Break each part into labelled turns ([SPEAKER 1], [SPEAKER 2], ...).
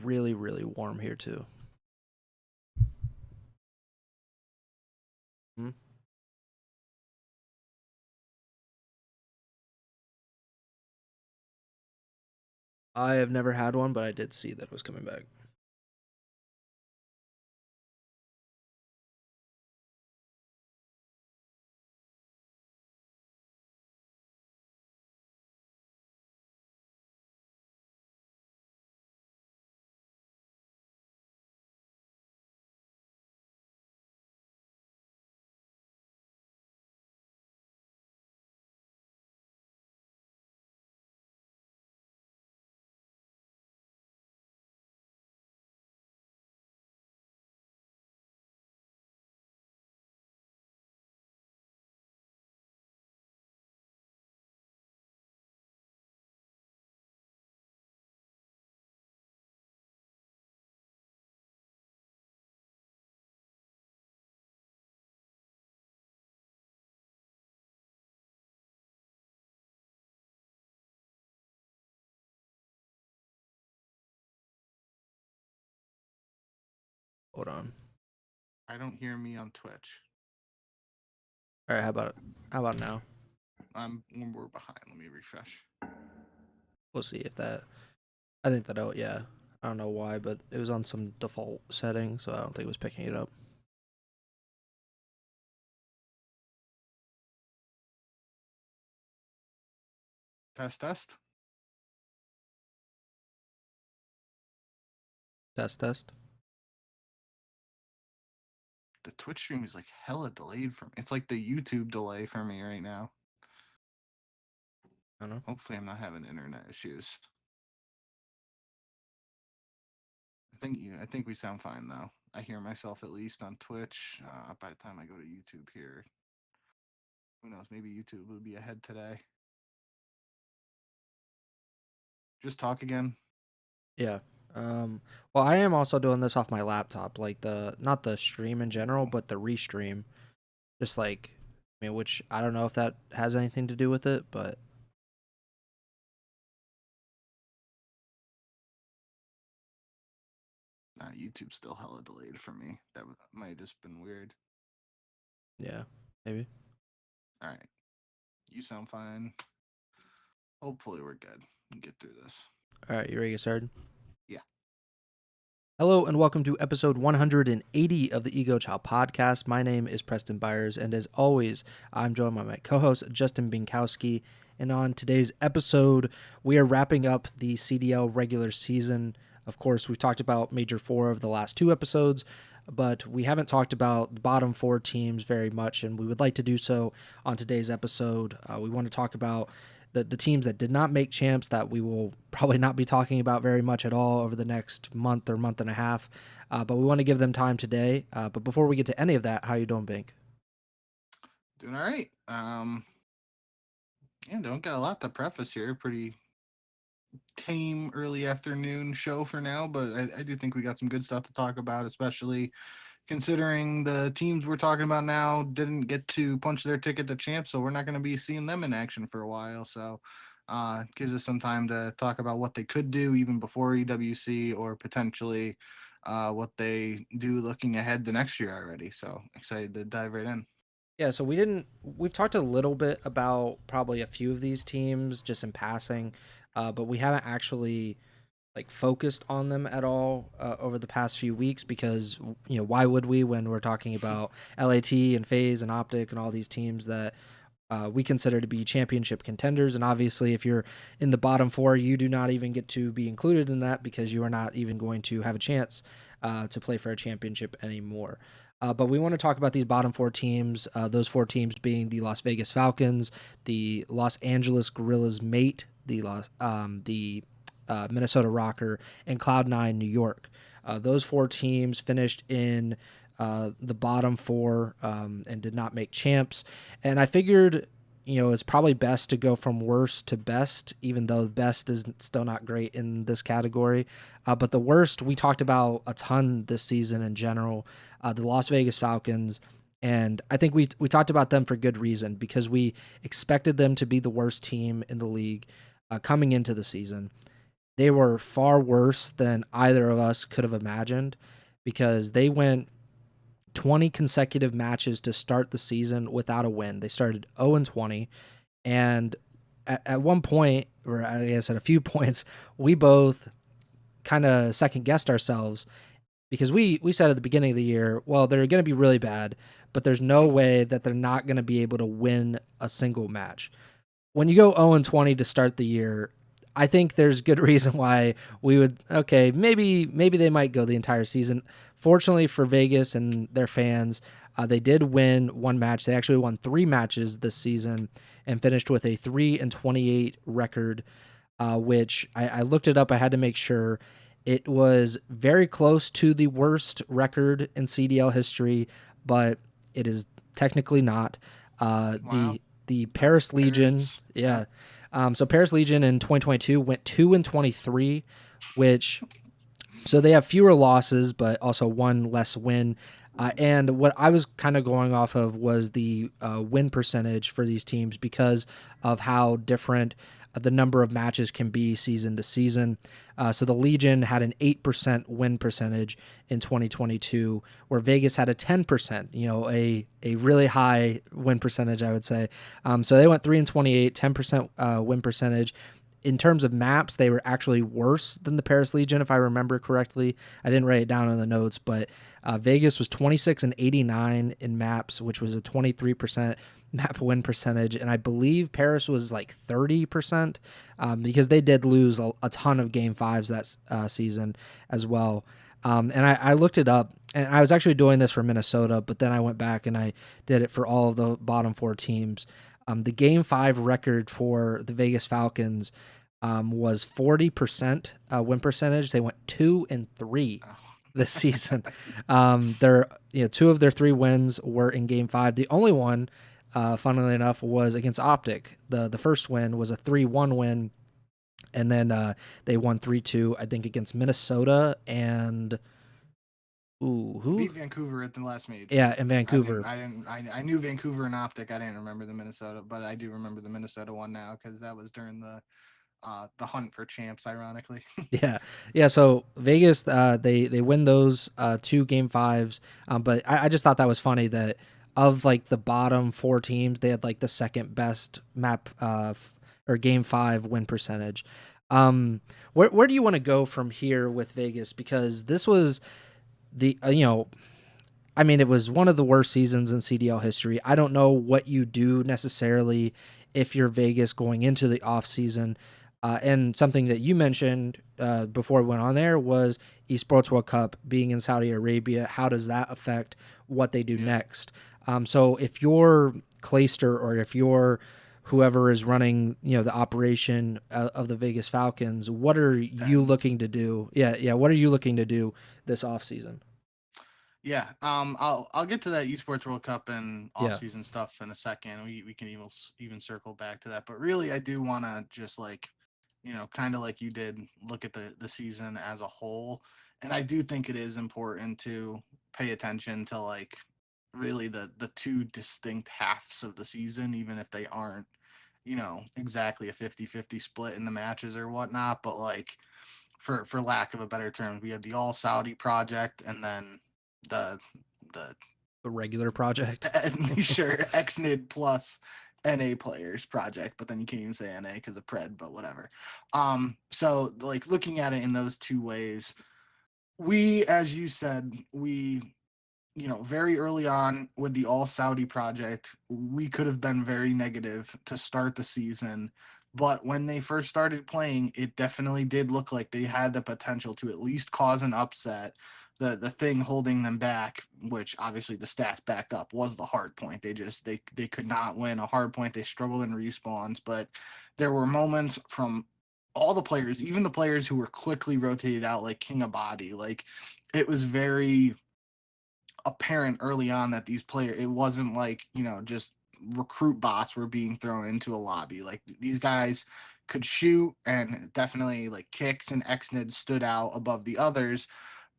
[SPEAKER 1] really, really warm here too. Hmm? I have never had one, but I did see that it was coming back. Hold on.
[SPEAKER 2] I don't hear me on Twitch.
[SPEAKER 1] All right, how about now?
[SPEAKER 2] We're behind. Let me refresh.
[SPEAKER 1] We'll see if that. I think that out. Yeah, I don't know why, but it was on some default setting, so I don't think it was picking it up.
[SPEAKER 2] Test test.
[SPEAKER 1] Test.
[SPEAKER 2] The Twitch stream is like hella delayed for me. It's like the YouTube delay for me right now.
[SPEAKER 1] I don't know.
[SPEAKER 2] Hopefully, I'm not having internet issues. I think we sound fine though. I hear myself at least on Twitch. By the time I go to YouTube here, who knows? Maybe YouTube will be ahead today. Just talk again.
[SPEAKER 1] Yeah. Well, I am also doing this off my laptop, like not the stream in general, but the restream. Just like, I mean, which I don't know if that has anything to do with it, but
[SPEAKER 2] YouTube's still hella delayed for me. That might have just been weird.
[SPEAKER 1] yeah, maybe.
[SPEAKER 2] All right, you sound fine. Hopefully, we're good. We can get through this.
[SPEAKER 1] All right, you ready to get started?
[SPEAKER 2] Yeah.
[SPEAKER 1] Hello and welcome to episode 180 of the Ego Chall Podcast. My name is Preston Byers, and as always, I'm joined by my co-host Justin Binkowski. And on today's episode, we are wrapping up the CDL regular season. Of course, we've talked about Major 4 of the last 2 episodes, but we haven't talked about the bottom 4 teams very much, and we would like to do so on today's episode. We want to talk about the teams that did not make champs that we will probably not be talking about very much at all over the next month or month and a half. But we want to give them time today. But before we get to any of that, how you doing, Bink?
[SPEAKER 2] Doing all right. Yeah, don't got a lot to preface here. Pretty tame early afternoon show for now, but I do think we got some good stuff to talk about, especially considering the teams we're talking about now didn't get to punch their ticket to champ, so we're not going to be seeing them in action for a while. So it gives us some time to talk about what they could do even before EWC or potentially what they do looking ahead to next year already. So excited to dive right in.
[SPEAKER 1] Yeah, so we've talked a little bit about probably a few of these teams just in passing, but we haven't actually like focused on them at all over the past few weeks because why would we when we're talking about LAT and FaZe and Optic and all these teams that we consider to be championship contenders. And obviously, if you're in the bottom 4, you do not even get to be included in that because you are not even going to have a chance to play for a championship anymore. But we want to talk about these bottom 4 teams, those 4 teams being the Las Vegas Falcons, the Los Angeles Guerrillas M8, the Minnesota ROKKR, and Cloud9 New York. Those 4 teams finished in the bottom 4 and did not make champs. And I figured, it's probably best to go from worst to best, even though best is still not great in this category. But the worst, we talked about a ton this season in general, the Las Vegas Falcons. And I think we talked about them for good reason because we expected them to be the worst team in the league coming into the season. they were far worse than either of us could have imagined because they went 20 consecutive matches to start the season without a win. They started 0-20, and at one point, or I guess at a few points, we both kind of second guessed ourselves because we said at the beginning of the year, well, they're going to be really bad, but there's no way that they're not going to be able to win a single match. When you go 0-20 to start the year, I think there's good reason why we would, okay, maybe they might go the entire season. Fortunately for Vegas and their fans, they did win one match. They actually won 3 matches this season and finished with a 3-28 record, which I looked it up. I had to make sure. It was very close to the worst record in CDL history, but it is technically not.
[SPEAKER 2] Wow.
[SPEAKER 1] The Paris Legion, yeah. So Paris Legion in 2022 went 2-23, which so they have fewer losses, but also one less win. And what I was kind of going off of was the win percentage for these teams because of how different the number of matches can be season to season. So the Legion had an 8% win percentage in 2022, where Vegas had a 10%, a really high win percentage, I would say. So they went 3-28, 10% win percentage. In terms of maps, they were actually worse than the Paris Legion, if I remember correctly. I didn't write it down in the notes, but Vegas was 26-89 in maps, which was a 23% map win percentage, and I believe Paris was like 30%, because they did lose a ton of game 5s that season as well. And I looked it up, and I was actually doing this for Minnesota, but then I went back and I did it for all of the bottom 4 teams. The game 5 record for the Vegas Falcons was 40% win percentage. They went 2-3 this season. Their 2 of their 3 wins were in game 5. The only one, funnily enough, was against Optic. The first win was a 3-1 win, and then they won 3-2, I think, against Minnesota and who
[SPEAKER 2] beat Vancouver at the last major.
[SPEAKER 1] Yeah, in Vancouver.
[SPEAKER 2] I knew Vancouver and Optic. I didn't remember the Minnesota, but I do remember the Minnesota one now because that was during the hunt for champs, ironically.
[SPEAKER 1] Yeah. So Vegas, they win those 2 game 5s, but I just thought that was funny that of like the bottom 4 teams, they had like the second best map or game 5 win percentage. Where do you want to go from here with Vegas? Because this was the it was one of the worst seasons in CDL history. I don't know what you do necessarily if you're Vegas going into the off season. And something that you mentioned before we went on there was Esports World Cup being in Saudi Arabia. How does that affect what they do next? So if you're Clayster or if you're whoever is running, the operation of the Vegas Falcons, what are you looking to do? Yeah. What are you looking to do this offseason?
[SPEAKER 2] Yeah, I'll get to that Esports World Cup and off-season stuff in a second. We can even circle back to that, but really, I do want to just kind of like you did, look at the season as a whole, and I do think it is important to pay attention to really the 2 distinct halves of the season, even if they aren't exactly a 50-50 split in the matches or whatnot, but for lack of a better term, we had the all Saudi project and then the
[SPEAKER 1] regular project.
[SPEAKER 2] Sure, XNID plus NA players project, but then you can't even say NA because of Pred, but whatever. So looking at it in those 2 ways, we, as you said, very early on with the all Saudi project, we could have been very negative to start the season. But when they first started playing, it definitely did look like they had the potential to at least cause an upset. The thing holding them back, which obviously the stats back up, was the hard point. They could not win a hard point. They struggled in respawns, but there were moments from all the players, even the players who were quickly rotated out, like King Abadi. It was very apparent early on that these players, it wasn't just recruit bots were being thrown into a lobby. These guys could shoot, and definitely kicks and XNID stood out above the others,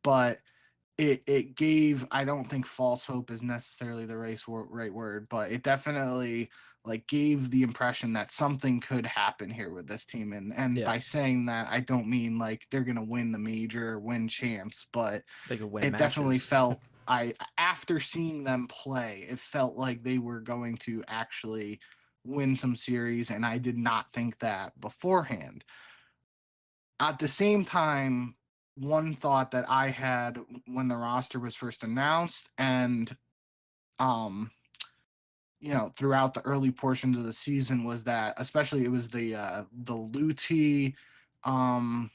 [SPEAKER 2] but it gave, I don't think false hope is necessarily the right word, but it definitely like gave the impression that something could happen here with this team. And
[SPEAKER 1] Yeah,
[SPEAKER 2] by saying that, I don't mean like they're gonna win the major or win champs, but
[SPEAKER 1] they could win
[SPEAKER 2] it definitely
[SPEAKER 1] matches.
[SPEAKER 2] felt I after seeing them play, it felt like they were going to actually win some series, and I did not think that beforehand. At the same time, one thought that I had when the roster was first announced and um throughout the early portions of the season was that, especially it was the Luti um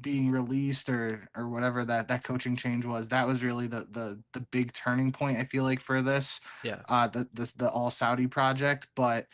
[SPEAKER 2] being released or whatever that coaching change was. That was really the big turning point, I feel like, for this
[SPEAKER 1] Yeah.
[SPEAKER 2] the all Saudi project. But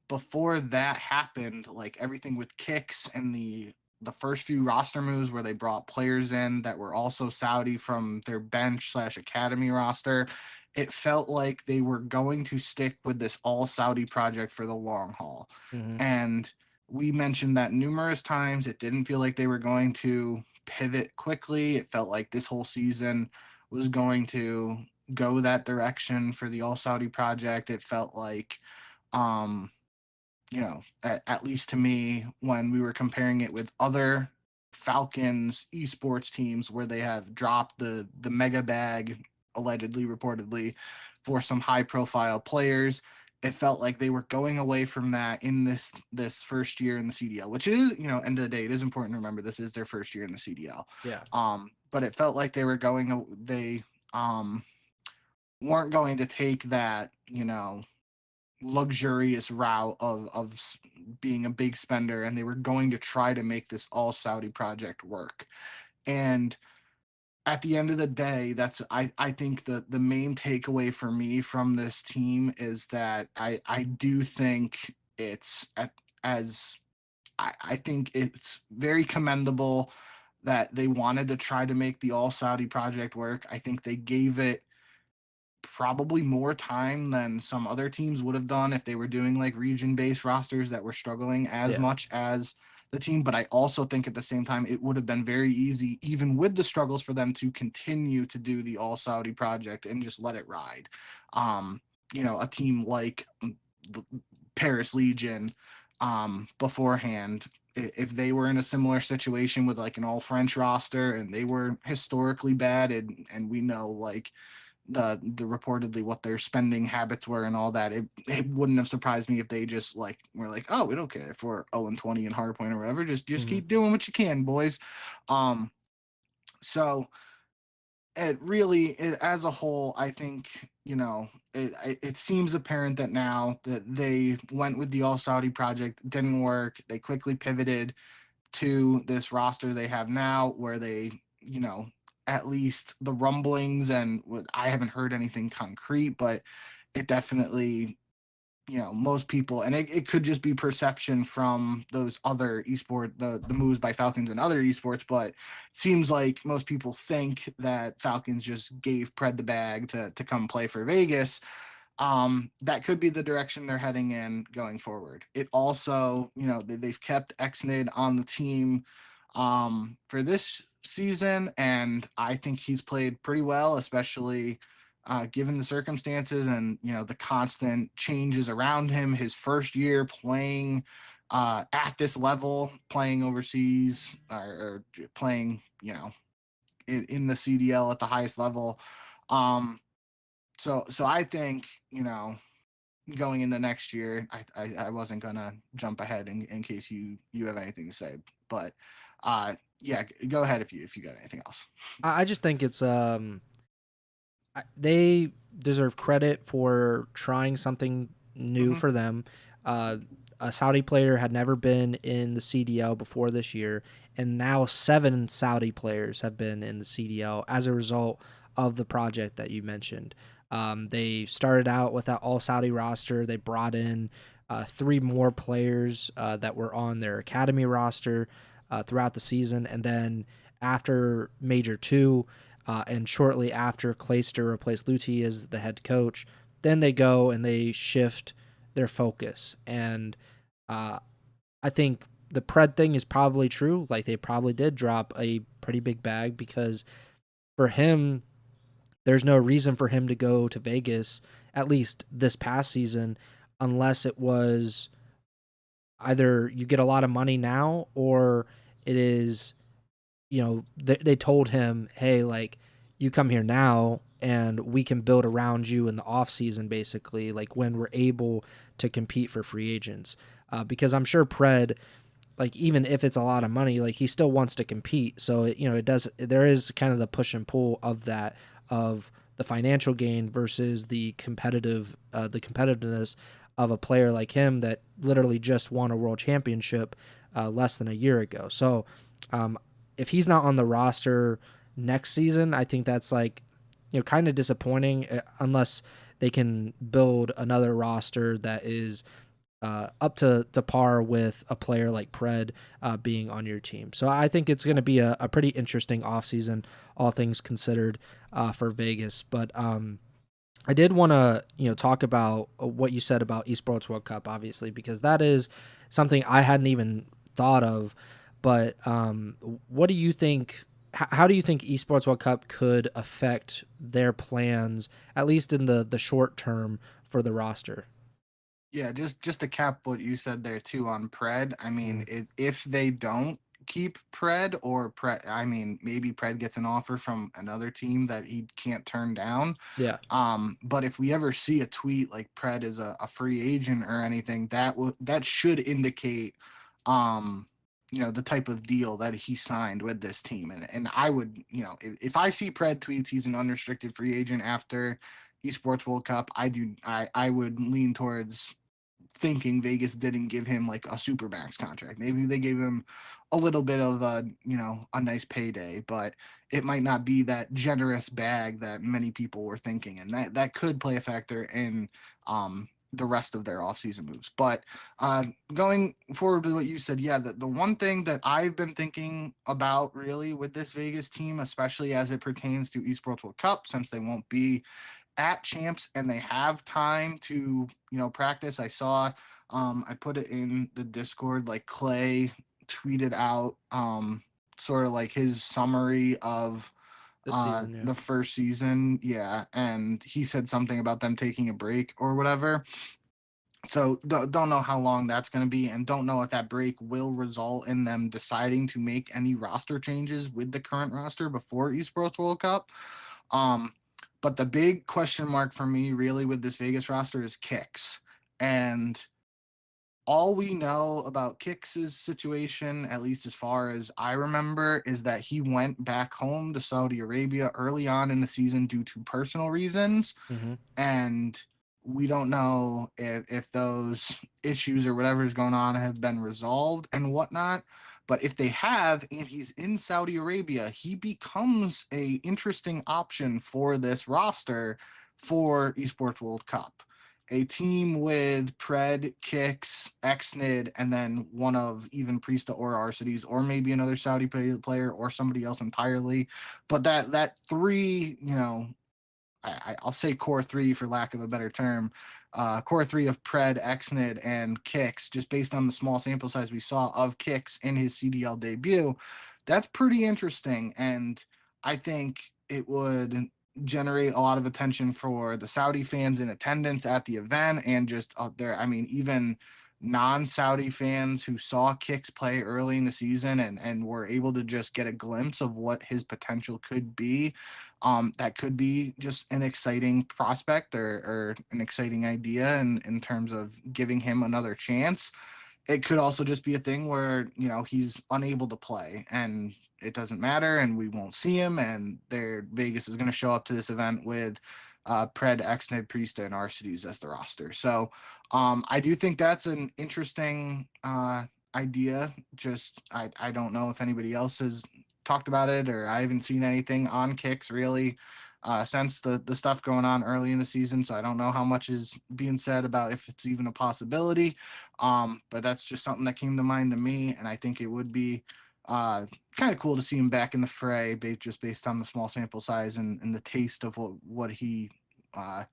[SPEAKER 2] before that happened, like everything with kicks and the first few roster moves where they brought players in that were also Saudi from their bench slash academy roster, it felt like they were going to stick with this all Saudi project for the long haul.
[SPEAKER 1] Hmm.
[SPEAKER 2] And we mentioned that numerous times. It didn't feel like they were going to pivot quickly. It felt like this whole season was going to go that direction for the All Saudi project. It felt like, um, at least to me, when we were comparing it with other Falcons esports teams where they have dropped the mega bag, allegedly, reportedly, for some high profile players. It felt like they were going away from that in this first year in the CDL, which is, end of the day, it is important to remember this is their first year in the CDL.
[SPEAKER 1] Yeah.
[SPEAKER 2] But it felt like they weren't going to take that, luxurious route of being a big spender, and they were going to try to make this all Saudi project work. And at the end of the day, that's I think the main takeaway for me from this team is that I do think it's as I think it's very commendable that they wanted to try to make the all Saudi project work. I think they gave it probably more time than some other teams would have done if they were doing like region based rosters that were struggling as
[SPEAKER 1] Yeah.
[SPEAKER 2] much as the team. But I also think at the same time, it would have been very easy, even with the struggles, for them to continue to do the all Saudi project and just let it ride. A team like the Paris Legion beforehand, if they were in a similar situation with like an all French roster and they were historically bad, and we know like the reportedly what their spending habits were and all that, it wouldn't have surprised me if they just like were like, oh, we don't care if we're 0-20 in hardpoint or whatever, just
[SPEAKER 1] Hmm.
[SPEAKER 2] keep doing what you can, boys. So as a whole, I think, it seems apparent that now that they went with the all Saudi project, didn't work, they quickly pivoted to this roster they have now, where they, at least the rumblings, and I haven't heard anything concrete, but it definitely, most people, and it could just be perception from those other esport, the moves by Falcons and other esports, but it seems like most people think that Falcons just gave Pred the bag to come play for Vegas. That could be the direction they're heading in going forward. It also, they've kept Exnid on the team for this season, and I think he's played pretty well, especially given the circumstances and the constant changes around him. His first year playing at this level, playing overseas, or playing, in the CDL at the highest level. So I think, going into next year, I wasn't gonna jump ahead in case you have anything to say, but yeah, go ahead if you got anything else.
[SPEAKER 1] I just think it's they deserve credit for trying something new
[SPEAKER 2] Mm-hmm.
[SPEAKER 1] for them. Uh, a Saudi player had never been in the CDL before this year, and now 7 Saudi players have been in the CDL as a result of the project that you mentioned. They started out with that all Saudi roster. They brought in 3 more players that were on their academy roster throughout the season, and then after Major 2, and shortly after Clayster replaced Luti as the head coach, then they go and they shift their focus. And uh, I think the Pred thing is probably true. Like, they probably did drop a pretty big bag because for him, there's no reason for him to go to Vegas, at least this past season, unless it was either you get a lot of money now or it is, they told him, hey, like, you come here now and we can build around you in the off season, basically, like when we're able to compete for free agents. Because I'm sure Pred, like, even if it's a lot of money, like, he still wants to compete. So it does, there is kind of the push and pull of that, of the financial gain versus the competitiveness of a player like him that literally just won a world championship less than a year ago. So um, if he's not on the roster next season, I think that's like, kind of disappointing, unless they can build another roster that is up to par with a player like Pred being on your team. So I think it's going to be a pretty interesting offseason, all things considered, for Vegas. But I did want to talk about what you said about Esports World Cup, obviously, because that is something I hadn't even thought of. But what do you think? How do you think Esports World Cup could affect their plans, at least in the short term, for the roster?
[SPEAKER 2] Yeah, just to cap what you said there too on Pred. I mean,
[SPEAKER 1] Mm,
[SPEAKER 2] if they don't keep Pred, or Pred, I mean, maybe Pred gets an offer from another team that he can't turn down.
[SPEAKER 1] yeah.
[SPEAKER 2] But if we ever see a tweet like Pred is a free agent or anything, that should indicate, um, the type of deal that he signed with this team. And I would, if I see Pred tweets he's an unrestricted free agent after Esports World Cup, I would lean towards thinking Vegas didn't give him like a super max contract. Maybe they gave him a little bit of a nice payday, but it might not be that generous bag that many people were thinking, and that could play a factor in the rest of their offseason moves. But going forward with what you said, yeah, the one thing that I've been thinking about really with this Vegas team, especially as it pertains to Esports World Cup, since they won't be at champs and they have time to practice. I saw I put it in the Discord, like Clay tweeted out sort of like his summary of
[SPEAKER 1] This season, yeah.
[SPEAKER 2] the first season. Yeah, and he said something about them taking a break or whatever. So don't know how long that's going to be, and don't know if that break will result in them deciding to make any roster changes with the current roster before Esports World Cup. Um, but the big question mark for me really with this Vegas roster is Kicks. And all we know about Kicks' situation, at least as far as I remember, is that he went back home to Saudi Arabia early on in the season due to personal reasons.
[SPEAKER 1] Hmm.
[SPEAKER 2] And we don't know if those issues or whatever is going on have been resolved and whatnot. But if they have, and he's in Saudi Arabia, he becomes a interesting option for this roster for Esports World Cup. A team with Pred, Kicks, Xnid, and then one of even Priesta or Arcides, or maybe another Saudi player or somebody else entirely. But that three, I'll say core three for lack of a better term, core three of Pred, Xnid, and Kicks, just based on the small sample size we saw of Kicks in his CDL debut, that's pretty interesting. And I think it would generate a lot of attention for the Saudi fans in attendance at the event and just out there. I mean, even non-Saudi fans who saw Kicks play early in the season and were able to just get a glimpse of what his potential could be. That could be just an exciting prospect or an exciting idea in terms of giving him another chance. It could also just be a thing where he's unable to play and it doesn't matter and we won't see him, and Vegas is going to show up to this event with Pred, Xned, Priesta, and Arcides as the roster. So I do think that's an interesting idea. Just I don't know if anybody else has talked about it, or I haven't seen anything on Kicks really since the stuff going on early in the season. So I don't know how much is being said about if it's even a possibility. But that's just something that came to mind to me, and I think it would be kind of cool to see him back in the fray, just based on the small sample size and the taste of what he uh,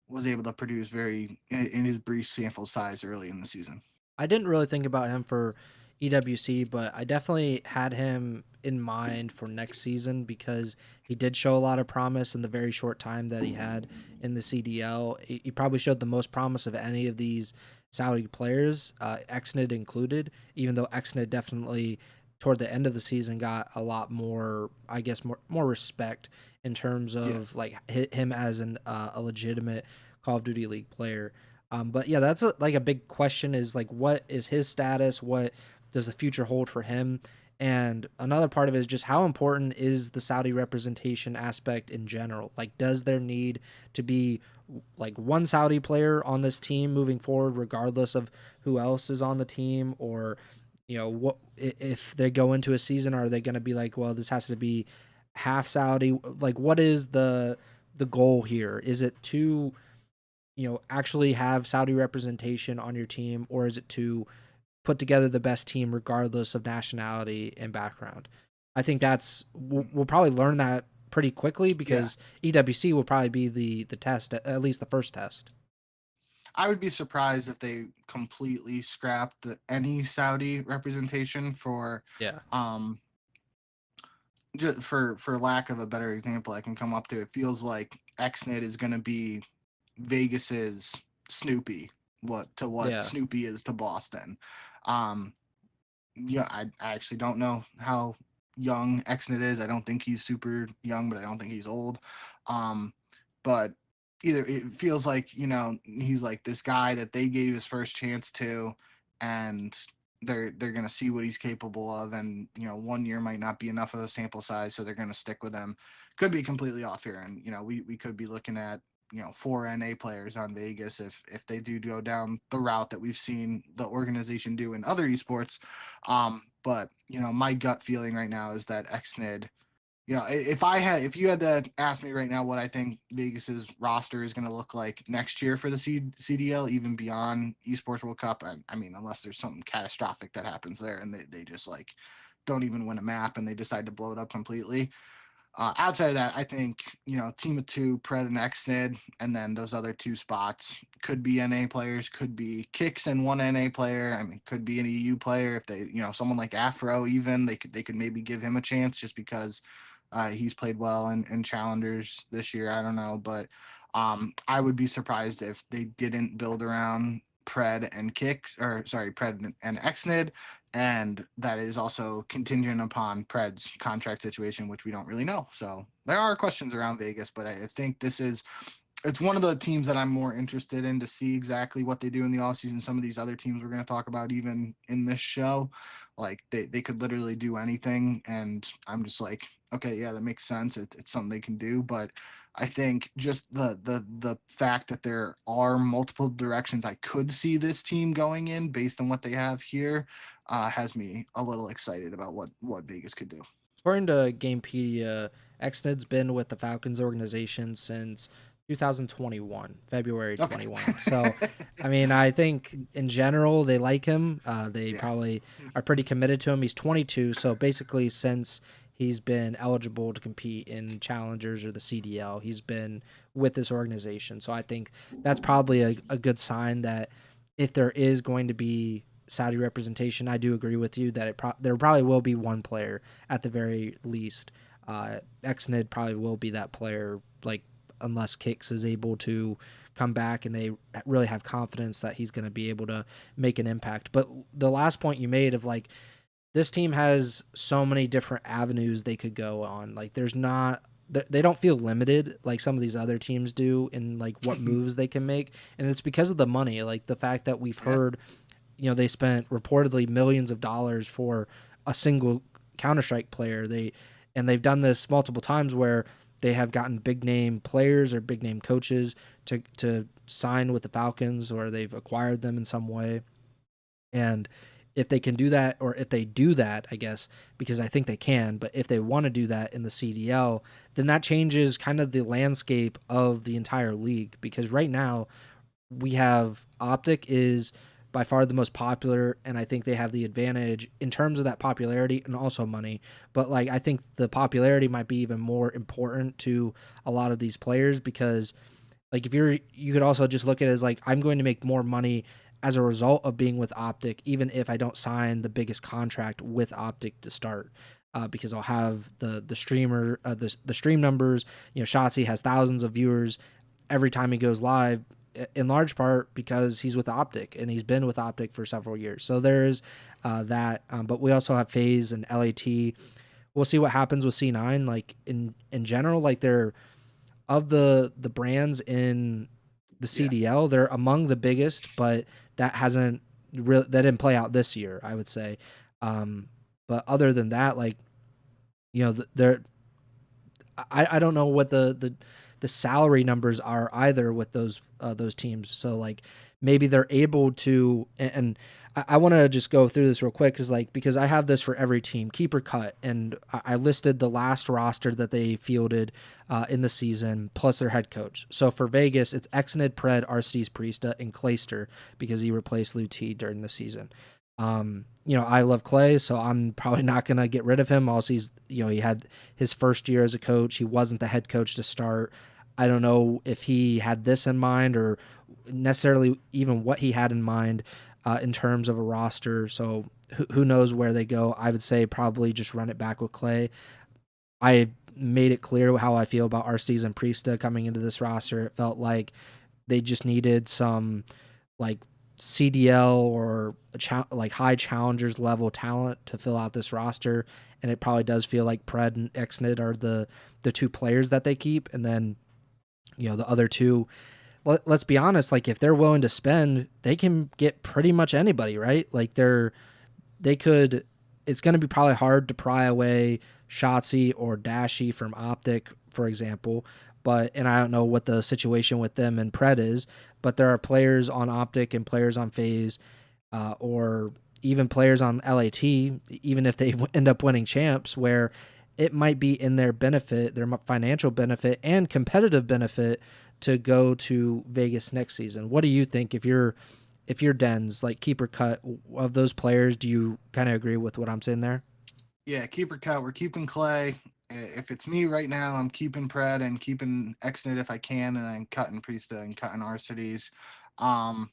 [SPEAKER 2] was able to produce in his brief sample size early in the season.
[SPEAKER 1] I didn't really think about him for EWC, but I definitely had him in mind for next season because he did show a lot of promise in the very short time that he had in the CDL. He probably showed the most promise of any of these Saudi players, Exnid included, even though Exnid definitely toward the end of the season got a lot more, I guess, more respect in terms
[SPEAKER 2] Yeah.
[SPEAKER 1] of like him as a legitimate Call of Duty League player. But yeah, that's like a big question is like, what is his status? What does the future hold for him? And another part of it is just how important is the Saudi representation aspect in general? Like, does there need to be like one Saudi player on this team moving forward, regardless of who else is on the team? Or, what if they go into a season, are they going to be like, well, this has to be half Saudi? Like, what is the goal here? Is it to actually have Saudi representation on your team, or is it to put together the best team regardless of nationality and background? I think that's we'll probably learn that pretty quickly
[SPEAKER 2] Yeah.
[SPEAKER 1] because EWC will probably be the test, at least the first test.
[SPEAKER 2] I would be surprised if they completely scrapped any Saudi representation for
[SPEAKER 1] Yeah.
[SPEAKER 2] um just for lack of a better example I can come up to. It feels like Xnet is going to be Vegas's Snoopy, what
[SPEAKER 1] Yeah.
[SPEAKER 2] Snoopy is to Boston. Um, yeah, I actually don't know how young Xnet is. I don't think he's super young, but I don't think he's old. Um, but either it feels like he's like this guy that they gave his first chance to, and they're gonna see what he's capable of, and 1 year might not be enough of a sample size, so they're gonna stick with him. Could be completely off here, and we could be looking at 4 NA players on Vegas if they do go down the route that we've seen the organization do in other esports. But my gut feeling right now is that Xnid, if you had to ask me right now what I think Vegas's roster is going to look like next year for the CDL, even beyond Esports World Cup, I mean, unless there's something catastrophic that happens there and they just like don't even win a map and they decide to blow it up completely. Outside of that, I think team of two, Pred and Xnid, and then those other two spots could be NA players, could be Kicks and one NA player. I mean, could be an EU player if they, someone like Afro even they could maybe give him a chance just because he's played well in challengers this year. I don't know, but I would be surprised if they didn't build around Pred and Kicks, or sorry, Pred and Xnid, and that is also contingent upon Pred's contract situation, which we don't really know. So there are questions around Vegas, but I think it's one of the teams that I'm more interested in to see exactly what they do in the offseason. Some of these other teams we're going to talk about even in this show, like they could literally do anything, and I'm just like, okay, yeah, that makes sense. It's something they can do, but I think just the fact that there are multiple directions I could see this team going in based on what they have here has me a little excited about what Vegas could do.
[SPEAKER 1] According to Gamepedia, Xnid's been with the Falcons organization since 2021, February
[SPEAKER 2] Okay.
[SPEAKER 1] 21. So, I mean, I think in general they like him. They
[SPEAKER 2] Yeah.
[SPEAKER 1] probably are pretty committed to him. He's 22, so basically since he's been eligible to compete in Challengers or the CDL, he's been with this organization. So I think that's probably a good sign that if there is going to be Saudi representation, I do agree with you that there probably will be one player at the very least. Xnid probably will be that player, like unless Kicks is able to come back and they really have confidence that he's going to be able to make an impact. But the last point you made of like this team has so many different avenues they could go on. Like there's not they don't feel limited like some of these other teams do in like what moves they can make, and it's because of the money, like the fact that we've
[SPEAKER 2] Yeah.
[SPEAKER 1] heard they spent reportedly millions of dollars for a single Counter-Strike player. They've done this multiple times where they have gotten big name players or big name coaches to sign with the Falcons, or they've acquired them in some way. And if they can do that, or if they do that, I guess, because I think they can, but if they want to do that in the CDL, then that changes kind of the landscape of the entire league. Because right now we have Optic is by far the most popular, and I think they have the advantage in terms of that popularity and also money. But like I think the popularity might be even more important to a lot of these players because like if you could also just look at it as like I'm going to make more money as a result of being with Optic, even if I don't sign the biggest contract with Optic to start. Because I'll have the streamer the stream numbers. Shotzi has thousands of viewers every time he goes live, in large part because he's with Optic and he's been with Optic for several years. So there's that. But we also have FaZe and LAT. We'll see what happens with C9. Like in general, like they're of the brands in the
[SPEAKER 2] Yeah.
[SPEAKER 1] CDL, they're among the biggest, but that didn't play out this year, I would say. But other than that, like they're I don't know what the salary numbers are either with those teams. So like maybe they're able to, and I want to just go through this real quick because I have this for every team, keeper cut, and I listed the last roster that they fielded in the season plus their head coach. So for Vegas, it's Exnid, Pred, Aristides Priesta, and Clayster because he replaced Luti during the season. I love Clay, so I'm probably not going to get rid of him. Also, he had his first year as a coach. He wasn't the head coach to start. I don't know if he had this in mind or necessarily even what he had in mind in terms of a roster. So who knows where they go? I would say probably just run it back with Clay. I made it clear how I feel about Aristides and Priesta coming into this roster. It felt like they just needed some like CDL or like high challengers level talent to fill out this roster, and it probably does feel like Pred and Exnid are the two players that they keep, and then the other two. Let's be honest, like if they're willing to spend, they can get pretty much anybody, right? Like they could. It's going to be probably hard to pry away Shotzi or Dashy from Optic, for example. And I don't know what the situation with them and Pred is, but there are players on Optic and players on FaZe, or even players on LAT, even if they end up winning champs, where it might be in their benefit, their financial benefit and competitive benefit to go to Vegas next season. What do you think if you're Dens, like keeper cut of those players? Do you kind of agree with what I'm saying there?
[SPEAKER 2] Yeah, keeper cut. We're keeping Clay. If it's me right now, I'm keeping Pred and keeping Exnid if I can, and then cutting Priesta and cutting Aristides. I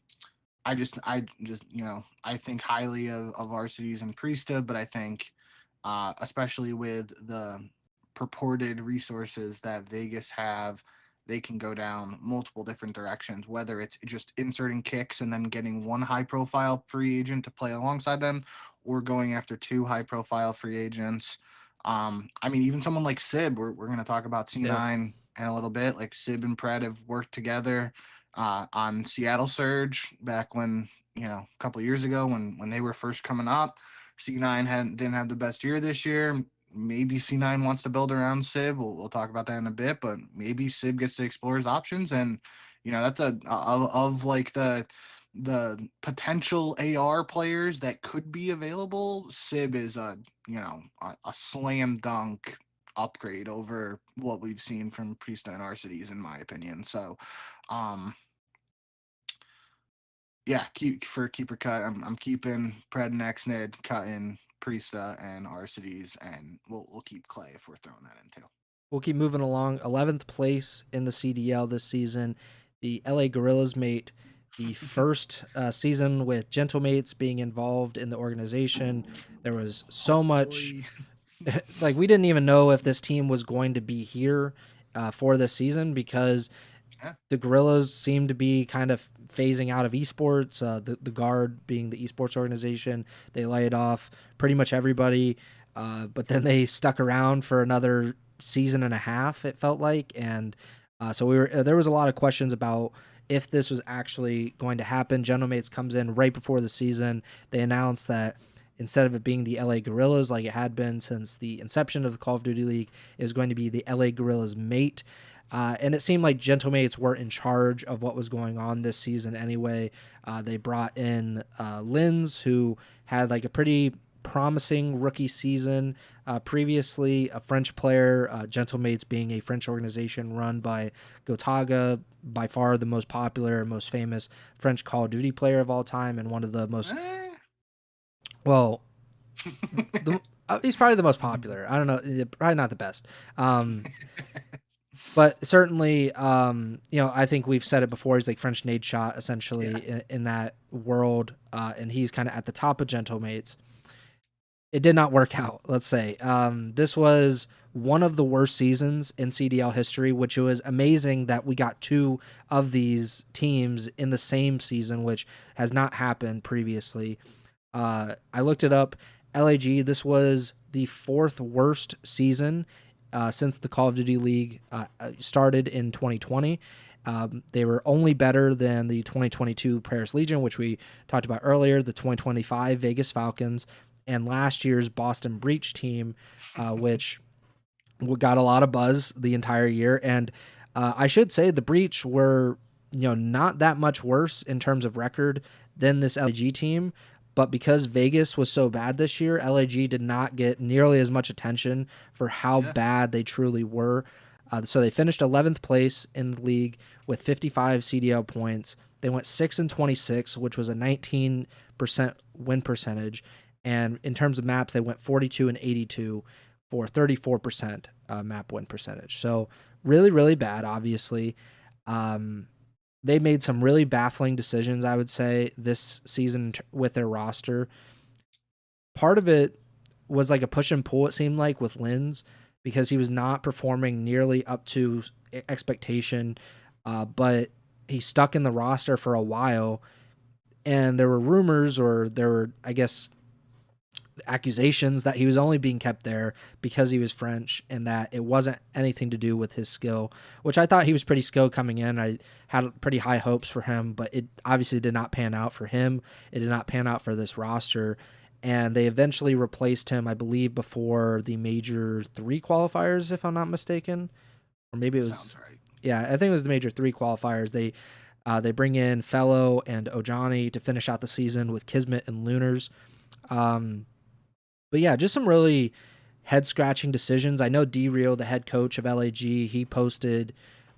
[SPEAKER 2] think highly of Aristides and Priesta, but I think, especially with the purported resources that Vegas have, they can go down multiple different directions, whether it's just inserting kicks and then getting one high profile free agent to play alongside them, or going after two high profile free agents. Even someone like Sib, we're going to talk about C9 in a little bit. Like Sib and Pred have worked together on Seattle Surge back when, a couple of years ago when they were first coming up. C9 didn't have the best year this year. Maybe C9 wants to build around Sib. We'll talk about that in a bit, but maybe Sib gets to explore his options, and that's of like the potential AR players that could be available. Sib is a slam dunk upgrade over what we've seen from Priesta and Aristides, in my opinion. So, yeah, for keeper cut, I'm keeping Pred and Exnid, cutting Priesta and Aristides, and we'll keep Clay if we're throwing that in too.
[SPEAKER 1] We'll keep moving along. 11th place in the CDL this season. The LA Guerrillas mate the first season with Gentlemates being involved in the organization. There was so much, like we didn't even know if this team was going to be here for this season because the Guerrillas seemed to be kind of phasing out of esports. The Guard being the esports organization, they laid off pretty much everybody, but then they stuck around for another season and a half, it felt like, and so there was a lot of questions about if this was actually going to happen. Gentlemates comes in right before the season. They announced that instead of it being the LA Guerrillas like it had been since the inception of the Call of Duty League, it was going to be the LA Guerrillas mate. And it seemed like Gentlemates were in charge of what was going on this season anyway. They brought in Linz, who had like a pretty promising rookie season. Previously, a French player, Gentlemates being a French organization run by Gotaga, by far the most popular and most famous French Call of Duty player of all time, and one of the most, well, he's probably the most popular. I don't know, probably not the best. But certainly, I think we've said it before. He's like French Nade Shot essentially
[SPEAKER 2] Yeah.
[SPEAKER 1] in that world, and he's kind of at the top of Gentlemates. It did not work out. Let's say this was one of the worst seasons in CDL history, which was amazing that we got two of these teams in the same season, which has not happened previously. I looked it up. LAG, this was the fourth worst season since the Call of Duty League started in 2020. They were only better than the 2022 Paris Legion, which we talked about earlier, the 2025 Vegas Falcons, and last year's Boston Breach team, which got a lot of buzz the entire year. And I should say the Breach were, not that much worse in terms of record than this LAG team. But because Vegas was so bad this year, LAG did not get nearly as much attention for how
[SPEAKER 2] Yeah.
[SPEAKER 1] bad they truly were. So they finished 11th place in the league with 55 CDL points. They went 6-26, which was a 19% win percentage. And in terms of maps, they went 42-82 for 34% map win percentage. So really, really bad, obviously. They made some really baffling decisions, I would say, this season with their roster. Part of it was like a push and pull, it seemed like, with Linz, because he was not performing nearly up to expectation, but he stuck in the roster for a while. And there were rumors, or there were, I guess, accusations that he was only being kept there because he was French and that it wasn't anything to do with his skill, which I thought he was pretty skilled coming in. I had pretty high hopes for him, but it obviously did not pan out for him. It did not pan out for this roster. And they eventually replaced him, I believe, before the Major 3 qualifiers, if I'm not mistaken. Or maybe it was...
[SPEAKER 2] Sounds right.
[SPEAKER 1] Yeah, I think it was the Major 3 qualifiers. They bring in Fellow and Ojani to finish out the season with Kismet and Lunars. But yeah, just some really head-scratching decisions. I know D-Real, the head coach of LAG, he posted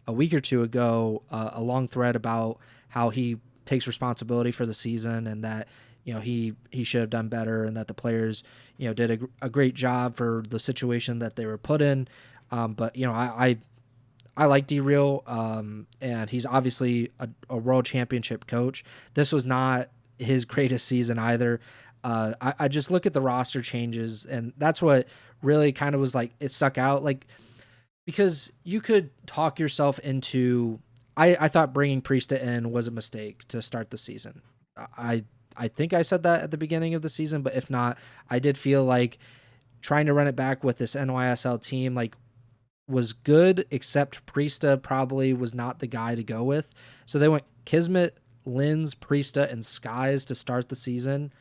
[SPEAKER 1] a week or two ago a long thread about how he takes responsibility for the season and that he should have done better and that the players did a great job for the situation that they were put in. But I like D-Real, and he's obviously a world championship coach. This was not his greatest season either. I just look at the roster changes, and that's what really kind of was like, it stuck out. Like, because you could talk yourself into, I thought bringing Priesta in was a mistake to start the season. I think I said that at the beginning of the season, but if not, I did feel like trying to run it back with this NYSL team, like, was good, except Priesta probably was not the guy to go with. So they went Kismet, Linz, Priesta, and Skies to start the season.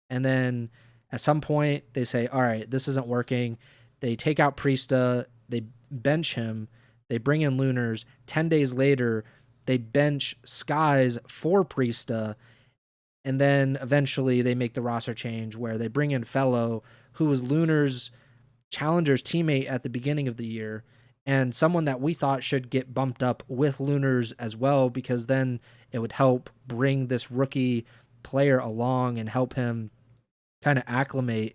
[SPEAKER 1] And then at some point they say, all right, this isn't working. They take out Priesta, they bench him, they bring in Lunars. 10 days later, they bench Skies for Priesta. And then eventually they make the roster change where they bring in Fellow, who was Lunar's Challenger's teammate at the beginning of the year, and someone that we thought should get bumped up with Lunars as well, because then it would help bring this rookie player along and help him kind of acclimate.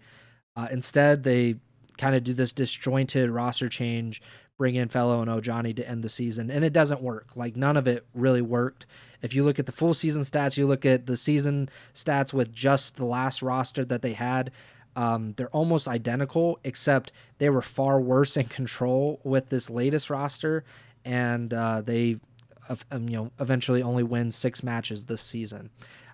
[SPEAKER 1] Instead, they kind of do this disjointed roster change, bring in Fellow and Ojani to end the season, and it doesn't work. Like, none of it really worked. If you look at the full season stats, you look at the season stats with just the last roster that they had, they're almost identical, except they were far worse in control with this latest roster, and they eventually only win 6 matches this season.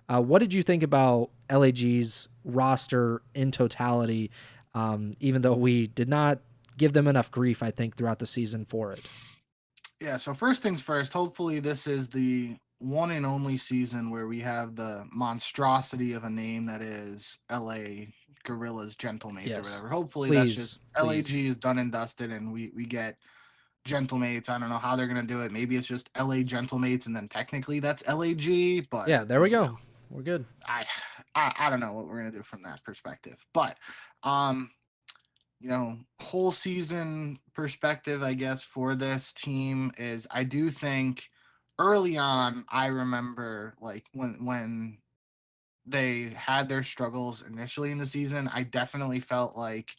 [SPEAKER 1] What did you think about LAG's roster in totality, even though we did not give them enough grief, I think, throughout the season for it?
[SPEAKER 2] Yeah, so first things first, hopefully this is the one and only season where we have the monstrosity of a name that is LA Guerrillas Gentlemates or
[SPEAKER 1] Yes.
[SPEAKER 2] whatever. Hopefully that's just
[SPEAKER 1] Please.
[SPEAKER 2] LAG is done and dusted and we get Gentlemates. I don't know how they're gonna do it. Maybe it's just LA Gentlemates and then technically that's LAG, but
[SPEAKER 1] Yeah, there we
[SPEAKER 2] you
[SPEAKER 1] go.
[SPEAKER 2] know,
[SPEAKER 1] We're good.
[SPEAKER 2] I don't know what we're gonna do from that perspective. But um whole season perspective, I guess, for this team is I do think early on, I remember like when they had their struggles initially in the season, I definitely felt like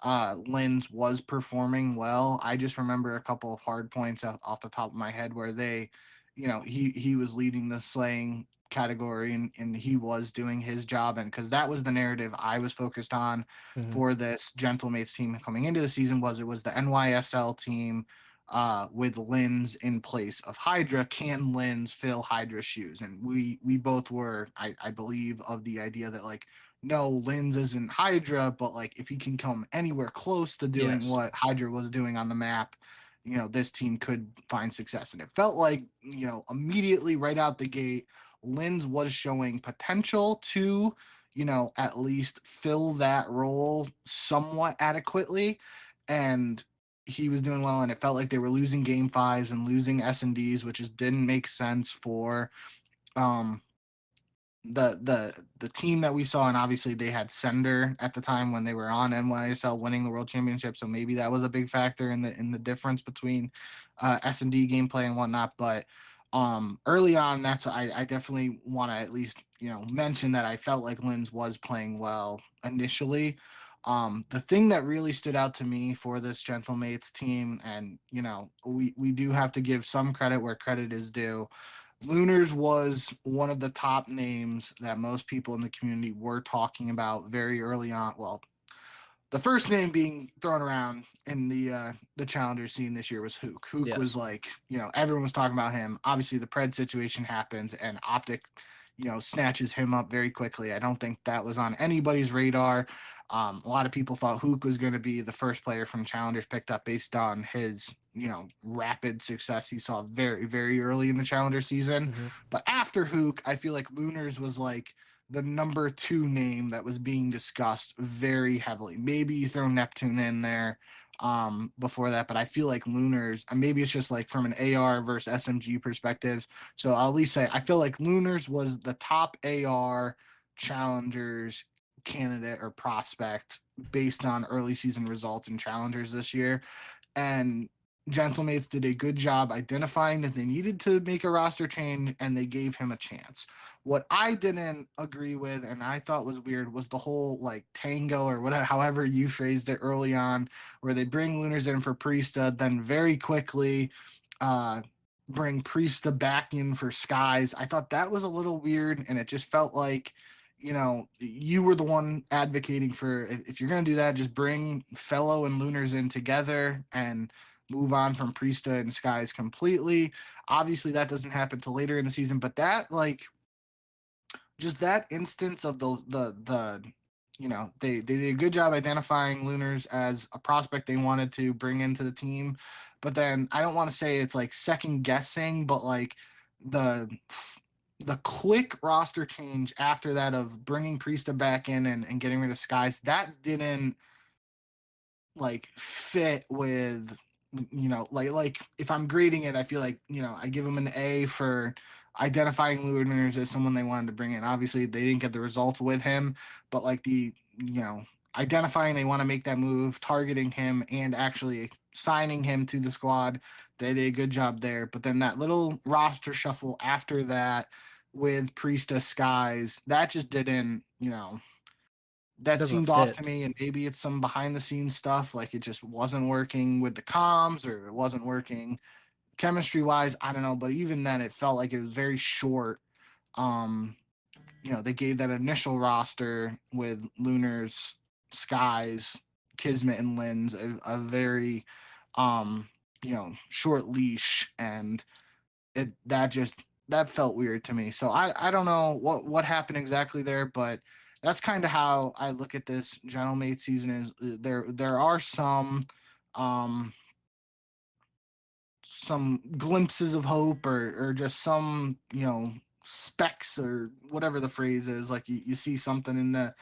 [SPEAKER 2] Linz was performing well. I just remember a couple of hard points off the top of my head where they, he was leading the slaying category, and he was doing his job, and because that was the narrative I was focused on
[SPEAKER 1] Hmm.
[SPEAKER 2] for this Gentlemates team coming into the season, was it was the NYSL team with Linz in place of Hydra. Can Linz fill Hydra's shoes? And we both were, I believe, of the idea that, like, no, Linz isn't Hydra, but like if he can come anywhere close to doing
[SPEAKER 1] Yes.
[SPEAKER 2] what Hydra was doing on the map, this team could find success. And it felt like, immediately right out the gate, Linz was showing potential to, at least fill that role somewhat adequately. And he was doing well, and it felt like they were losing game fives and losing S&Ds, which just didn't make sense for um the team that we saw. And obviously they had Sender at the time when they were on NYSL winning the world championship, so maybe that was a big factor in the difference between S&D gameplay and whatnot. But early on, that's what I definitely want to at least mention, that I felt like Linz was playing well initially. The thing that really stood out to me for this Gentlemates team, and we do have to give some credit where credit is due, Lunars was one of the top names that most people in the community were talking about very early on. Well, the first name being thrown around in the challenger scene this year was Hook. Hook was
[SPEAKER 1] Yes.
[SPEAKER 2] like, everyone was talking about him. Obviously, the Pred situation happens, and Optic, snatches him up very quickly. I don't think that was on anybody's radar. A lot of people thought Hook was going to be the first player from Challengers picked up based on his, rapid success he saw very, very early in the Challenger season.
[SPEAKER 1] Hmm.
[SPEAKER 2] But after Hook, I feel like Lunars was like the number two name that was being discussed very heavily. Maybe you throw Neptune in there before that, but I feel like Lunars, and maybe it's just like from an AR versus SMG perspective. So I'll at least say I feel like Lunars was the top AR challengers candidate or prospect based on early season results in challengers this year. And Gentlemates did a good job identifying that they needed to make a roster change, and they gave him a chance. What I didn't agree with, and I thought was weird, was the whole like tango or whatever, however you phrased it early on, where they bring Lunars in for Priesta, then very quickly uh, bring Priesta back in for Skies. I thought that was a little weird, and it just felt like, you were the one advocating for, if you're going to do that, just bring Fellow and Lunars in together and move on from Priesta and Skies completely. Obviously, that doesn't happen till later in the season, but that, like, just that instance of the they did a good job identifying Lunars as a prospect they wanted to bring into the team. But then I don't want to say it's like second guessing, but like the the quick roster change after that of bringing Priesta back in and getting rid of Skies, that didn't like fit with, like if I'm grading it, I feel like, I give them an A for identifying Lunars as someone they wanted to bring in. Obviously they didn't get the results with him, but like identifying they want to make that move, targeting him, and actually signing him to the squad, they did a good job there. But then that little roster shuffle after that with Priesta, Skies, that just didn't,
[SPEAKER 1] It
[SPEAKER 2] that
[SPEAKER 1] doesn't
[SPEAKER 2] seemed off
[SPEAKER 1] fit.
[SPEAKER 2] to me. And maybe it's some behind the scenes stuff, like it just wasn't working with the comms, or it wasn't working chemistry wise, I don't know. But even then it felt like it was very short. um they gave that initial roster with Lunars, Skies, Kismet, and Linz a very short leash, and that felt weird to me. So I don't know what happened exactly there, but that's kind of how I look at this Gentlemate season. Is there are um some glimpses of hope, or just some specks, or whatever the phrase is, like you see something in the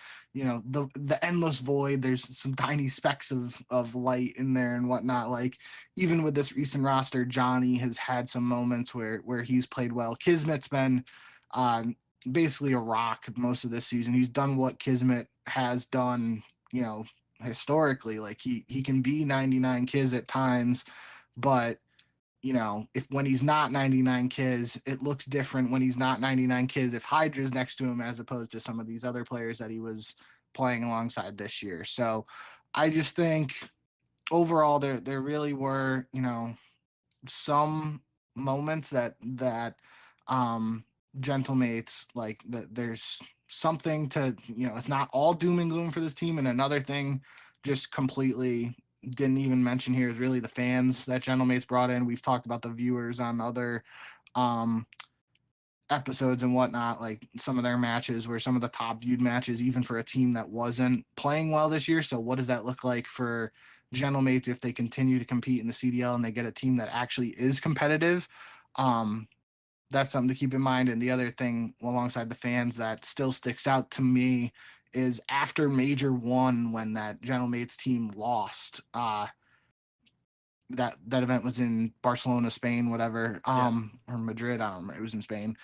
[SPEAKER 2] endless void, there's some tiny specks of light in there and whatnot. Like even with this recent roster, Johnny has had some moments where he's played well. Kismet's been basically a rock most of this season. He's done what Kismet has done, historically. Like he can be 99 Kiz at times, but if when he's not 99 Kiz, it looks different when he's not 99 Kiz if Hydra's next to him, as opposed to some of these other players that he was playing alongside this year. So I just think overall there really were, some moments that gentlemates like that there's something to, it's not all doom and gloom for this team. And another thing just completely didn't even mention here is really the fans that gentlemates brought in. We've talked about the viewers on other um episodes and whatnot, like some of their matches were some of the top viewed matches, even for a team that wasn't playing well this year. So what does that look like for gentlemates if they continue to compete in the CDL and they get a team that actually is competitive? Um, that's something to keep in mind. And the other thing alongside the fans that still sticks out to me is after Major One, when that gentlemates team lost, that event was in Barcelona, Spain, whatever, or Madrid, I don't remember. It was in Spain.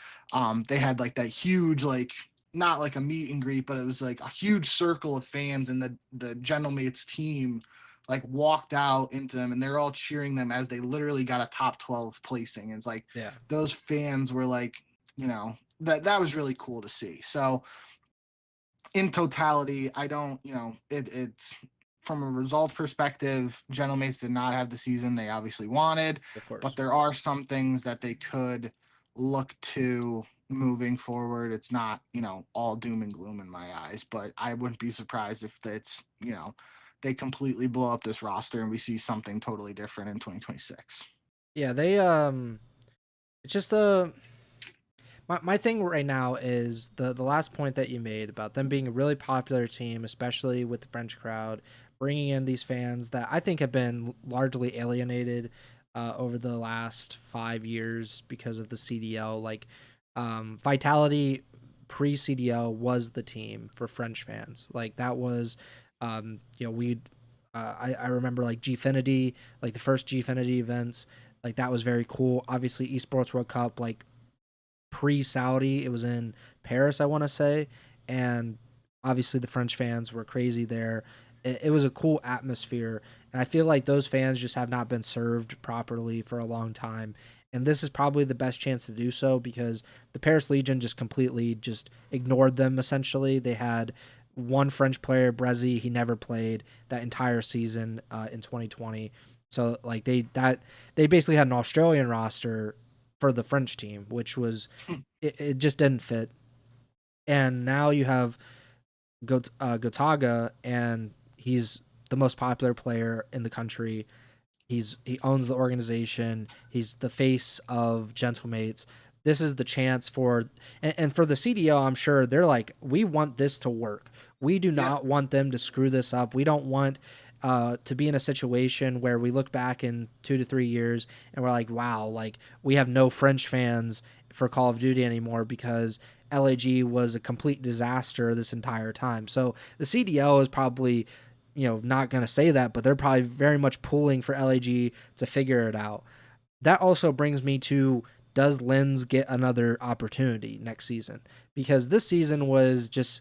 [SPEAKER 2] They had like that huge, like, not like a meet and greet, but it was like a huge circle of fans, and the gentlemates team like walked out into them, and they're all cheering them as they literally got a top 12 placing. It's like those fans were like, that was really cool to see. So in totality, I don't, it's from a results perspective, gentlemates did not have the season they obviously wanted,
[SPEAKER 1] Of course.
[SPEAKER 2] but there are some things that they could look to moving forward. It's not, all doom and gloom in my eyes, but I wouldn't be surprised if it's, they completely blow up this roster and we see something totally different in 2026.
[SPEAKER 1] Yeah, they it's just my thing right now is the last point that you made about them being a really popular team, especially with the French crowd, bringing in these fans that I think have been largely alienated over the last 5 years because of the CDL. Like, Vitality pre-CDL was the team for French fans. Like, that was, we'd I remember like Gfinity, like the first Gfinity events, like that was very cool. Obviously, Esports World Cup, like pre-Saudi, it was in Paris, I want to say, and obviously the French fans were crazy there. It was a cool atmosphere, and I feel like those fans just have not been served properly for a long time. And this is probably the best chance to do so because the Paris Legion just completely just ignored them. Essentially, they had one French player, Brezi. He never played that entire season in 2020. So like they basically had an Australian roster for the French team, which was it just didn't fit. And now you have Gotaga, and he's the most popular player in the country. He owns the organization. He's the face of Gentlemates. This is the chance for and for the CDL. I'm sure they're like, we want this to work. We do not want them to screw this up. We don't want to be in a situation where we look back in 2 to 3 years and we're like, wow, like we have no French fans for Call of Duty anymore because LAG was a complete disaster this entire time. So the CDL is probably, not going to say that, but they're probably very much pulling for LAG to figure it out. That also brings me to, does Lens get another opportunity next season? Because this season was just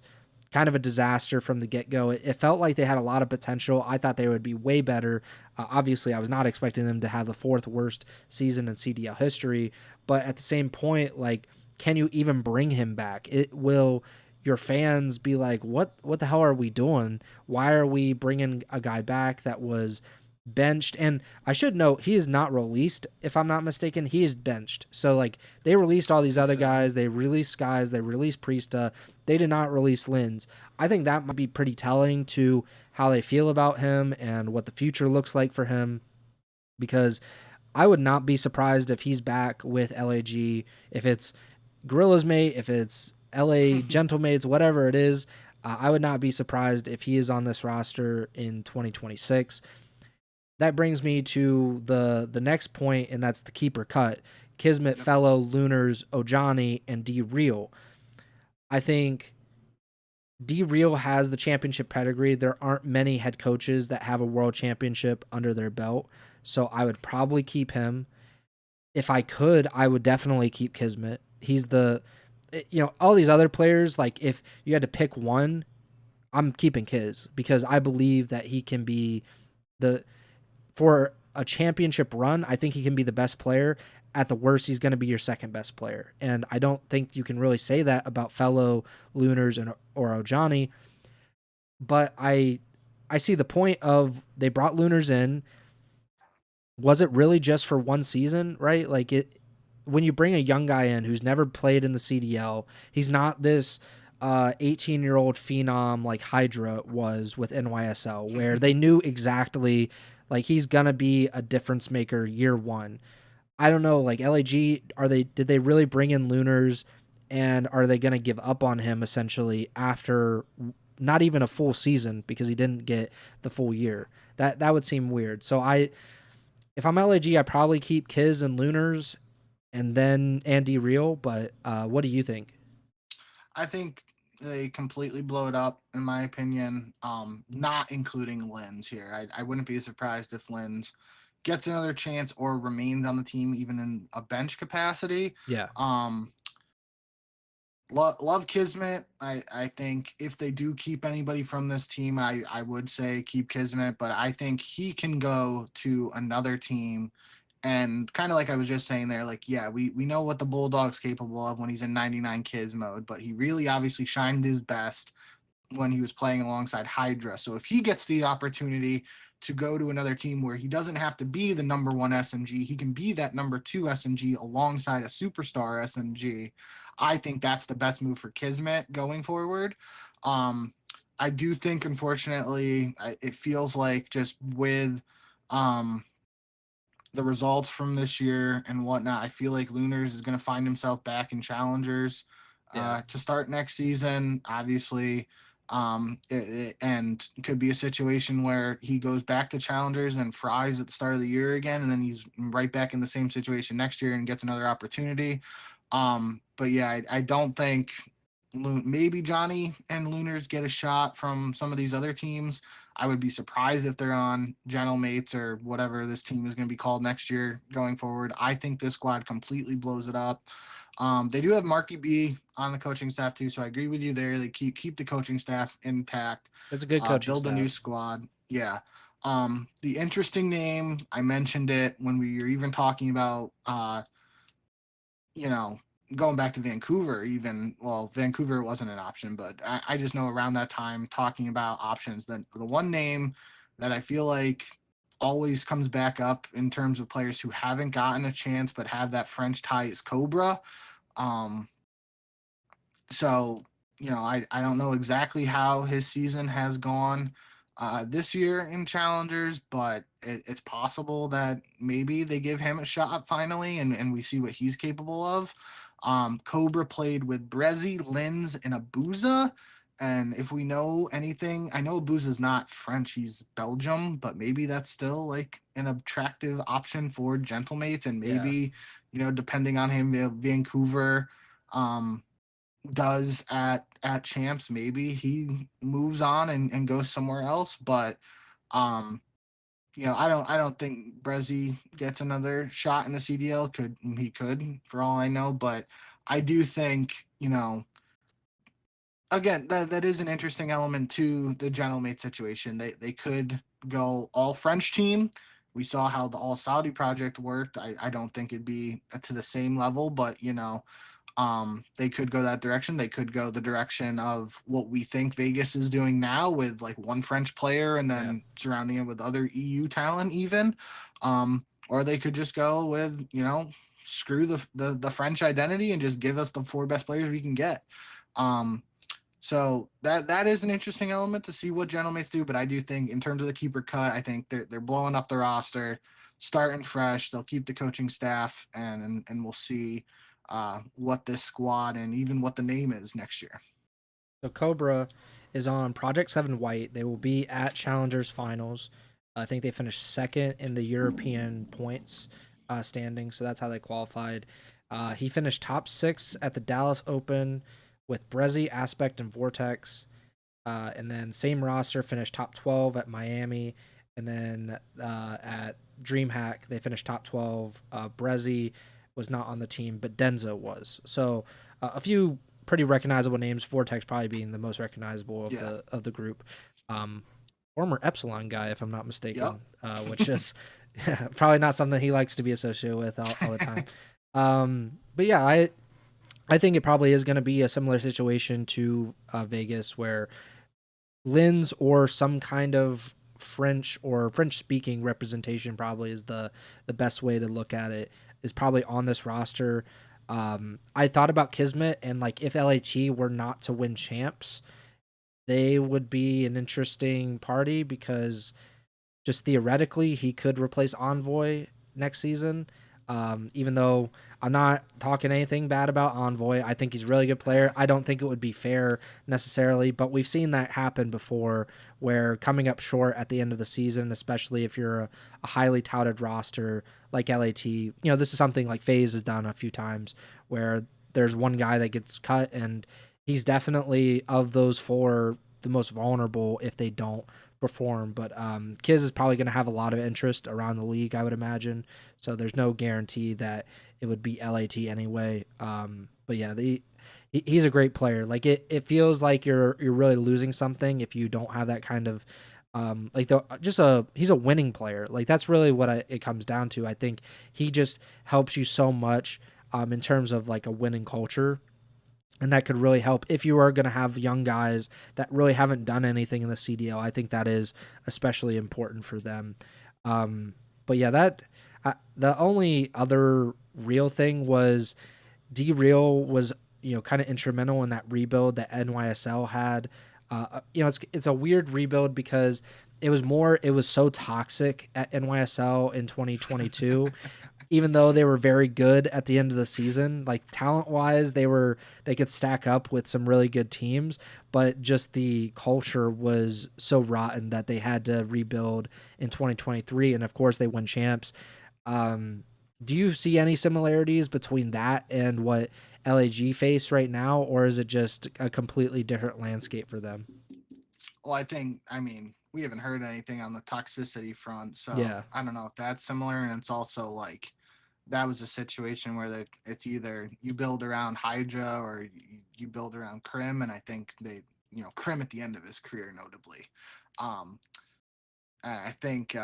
[SPEAKER 1] kind of a disaster from the get-go. It felt like they had a lot of potential. I thought they would be way better. Obviously, I was not expecting them to have the 4th worst season in CDL history, but at the same point, like, can you even bring him back? It will your fans be like, what the hell are we doing? Why are we bringing a guy back that was benched? And I should note, he is not released, if I'm not mistaken. He is benched. So like they released all these other guys, they released Skies, they released Priesta, they did not release Lins. I think that might be pretty telling to how they feel about him and what the future looks like for him, because I would not be surprised if he's back with LAG, if it's Guerrillas mate, if it's LA Gentlemates, whatever it is. I would not be surprised if he is on this roster in 2026. That brings me to the next point, and that's the keeper cut. Kismet, Fellow, Lunars, Ojani, and D Real. I think D Real has the championship pedigree. There aren't many head coaches that have a world championship under their belt, so I would probably keep him. If I could, I would definitely keep Kismet. He's all these other players, like if you had to pick one, I'm keeping Kiz because I believe that he can be for a championship run, I think he can be the best player. At the worst, he's going to be your second best player. And I don't think you can really say that about Fellow, Lunars, or Ojani. But I I see the point of they brought Lunars in. Was it really just for one season, right? Like when you bring a young guy in who's never played in the CDL, he's not this 18-year-old phenom like Hydra was with NYSL, where they knew exactly like he's gonna be a difference maker year one. I don't know, like LAG, did they really bring in Lunars, and are they gonna give up on him essentially after not even a full season because he didn't get the full year? That would seem weird. So if I'm LAG, I probably keep Kiz and Lunars and then Andy Real. But what do you think?
[SPEAKER 2] I think they completely blow it up, in my opinion. Not including Lens here. I wouldn't be surprised if Lens gets another chance or remains on the team, even in a bench capacity.
[SPEAKER 1] Yeah.
[SPEAKER 2] Love Kismet. I think if they do keep anybody from this team, I would say keep Kismet, but I think he can go to another team. And kind of like I was just saying there, like, yeah, we know what the Bulldog's capable of when he's in 99 Kiz mode, but he really obviously shined his best when he was playing alongside Hydra. So if he gets the opportunity to go to another team where he doesn't have to be the number one SMG, he can be that number two SMG alongside a superstar SMG. I think that's the best move for Kismet going forward. I do think, unfortunately, it feels like just with the results from this year and whatnot, I feel like Lunars is going to find himself back in challengers to start next season. Obviously, and could be a situation where he goes back to challengers and fries at the start of the year again, and then he's right back in the same situation next year and gets another opportunity. But yeah, I don't think maybe Johnny and Lunars get a shot from some of these other teams. I would be surprised if they're on Gentlemates or whatever this team is going to be called next year going forward. I think this squad completely blows it up. They do have Marky B on the coaching staff too, so I agree with you there. They keep the coaching staff intact.
[SPEAKER 1] It's a good coaching
[SPEAKER 2] build
[SPEAKER 1] staff.
[SPEAKER 2] a new squad. Yeah. The interesting name, I mentioned it when we were even talking about you know, going back to Vancouver, even, well, Vancouver wasn't an option, but I just know around that time talking about options, that the one name that I feel like always comes back up in terms of players who haven't gotten a chance but have that French tie is Cobra. Um, so, I don't know exactly how his season has gone this year in Challengers, but it's possible that maybe they give him a shot finally and we see what he's capable of. Cobra played with Brezzy, Linz, and Abuza. And if we know anything, I know Abuza's not French, he's Belgium, but maybe that's still like an attractive option for Gentlemates. And maybe, depending on him, Vancouver does at champs, maybe he moves on and goes somewhere else. But I don't think Brezzy gets another shot in the CDL. He could for all I know, but I do think, again, that is an interesting element to the Gentlemate situation. They could go all French team. We saw how the all Saudi project worked. I don't think it'd be to the same level, but they could go that direction. They could go the direction of what we think Vegas is doing now with like one French player and then surrounding it with other EU talent even. Or they could just go with, screw the French identity and just give us the four best players we can get. So that is an interesting element to see what Gentlemates do. But I do think in terms of the keeper cut, I think they're blowing up the roster, starting fresh. They'll keep the coaching staff and we'll see what this squad and even what the name is next year.
[SPEAKER 1] So Cobra is on Project 7 White. They will be at Challengers Finals. I think they finished second in the European points standing, so that's how they qualified. He finished top 6 at the Dallas Open with Brezzy, Aspect, and Vortex. And then same roster, finished top 12 at Miami. And then at DreamHack, they finished top 12. Brezzy was not on the team, but Denza was. So a few pretty recognizable names. Vortex probably being the most recognizable of the group. Former Epsilon guy, if I'm not mistaken, which is probably not something he likes to be associated with all the time. But yeah, I think it probably is going to be a similar situation to Vegas, where Linz or some kind of French or French speaking representation probably is the best way to look at it, is probably on this roster. I thought about Kismet, and like if LAT were not to win champs, they would be an interesting party because just theoretically he could replace Envoy next season. Even though I'm not talking anything bad about Envoy, I think he's a really good player. I don't think it would be fair necessarily, but we've seen that happen before where coming up short at the end of the season, especially if you're a highly touted roster like LAT, this is something like FaZe has done a few times where there's one guy that gets cut, and he's definitely of those four the most vulnerable if they don't perform. But Kiz is probably going to have a lot of interest around the league, I would imagine. So there's no guarantee that it would be LAT anyway. But yeah, he's a great player. Like it feels like you're really losing something if you don't have that kind of he's a winning player. Like that's really what it comes down to. I think he just helps you so much in terms of like a winning culture. And that could really help if you are going to have young guys that really haven't done anything in the CDL. I think that is especially important for them. But yeah, the only other real thing was D-Real was kind of instrumental in that rebuild that NYSL had. It's a weird rebuild because it was so toxic at NYSL in 2022. Even though they were very good at the end of the season, like talent wise, they could stack up with some really good teams, but just the culture was so rotten that they had to rebuild in 2023. And of course, they won champs. Do you see any similarities between that and what LAG face right now, or is it just a completely different landscape for them?
[SPEAKER 2] Well, I mean, we haven't heard anything on the toxicity front, so
[SPEAKER 1] Yeah.
[SPEAKER 2] I don't know if that's similar. And it's also like that was a situation where it's either you build around Hydra or you build around Krim, and I think Krim at the end of his career, notably, um, I think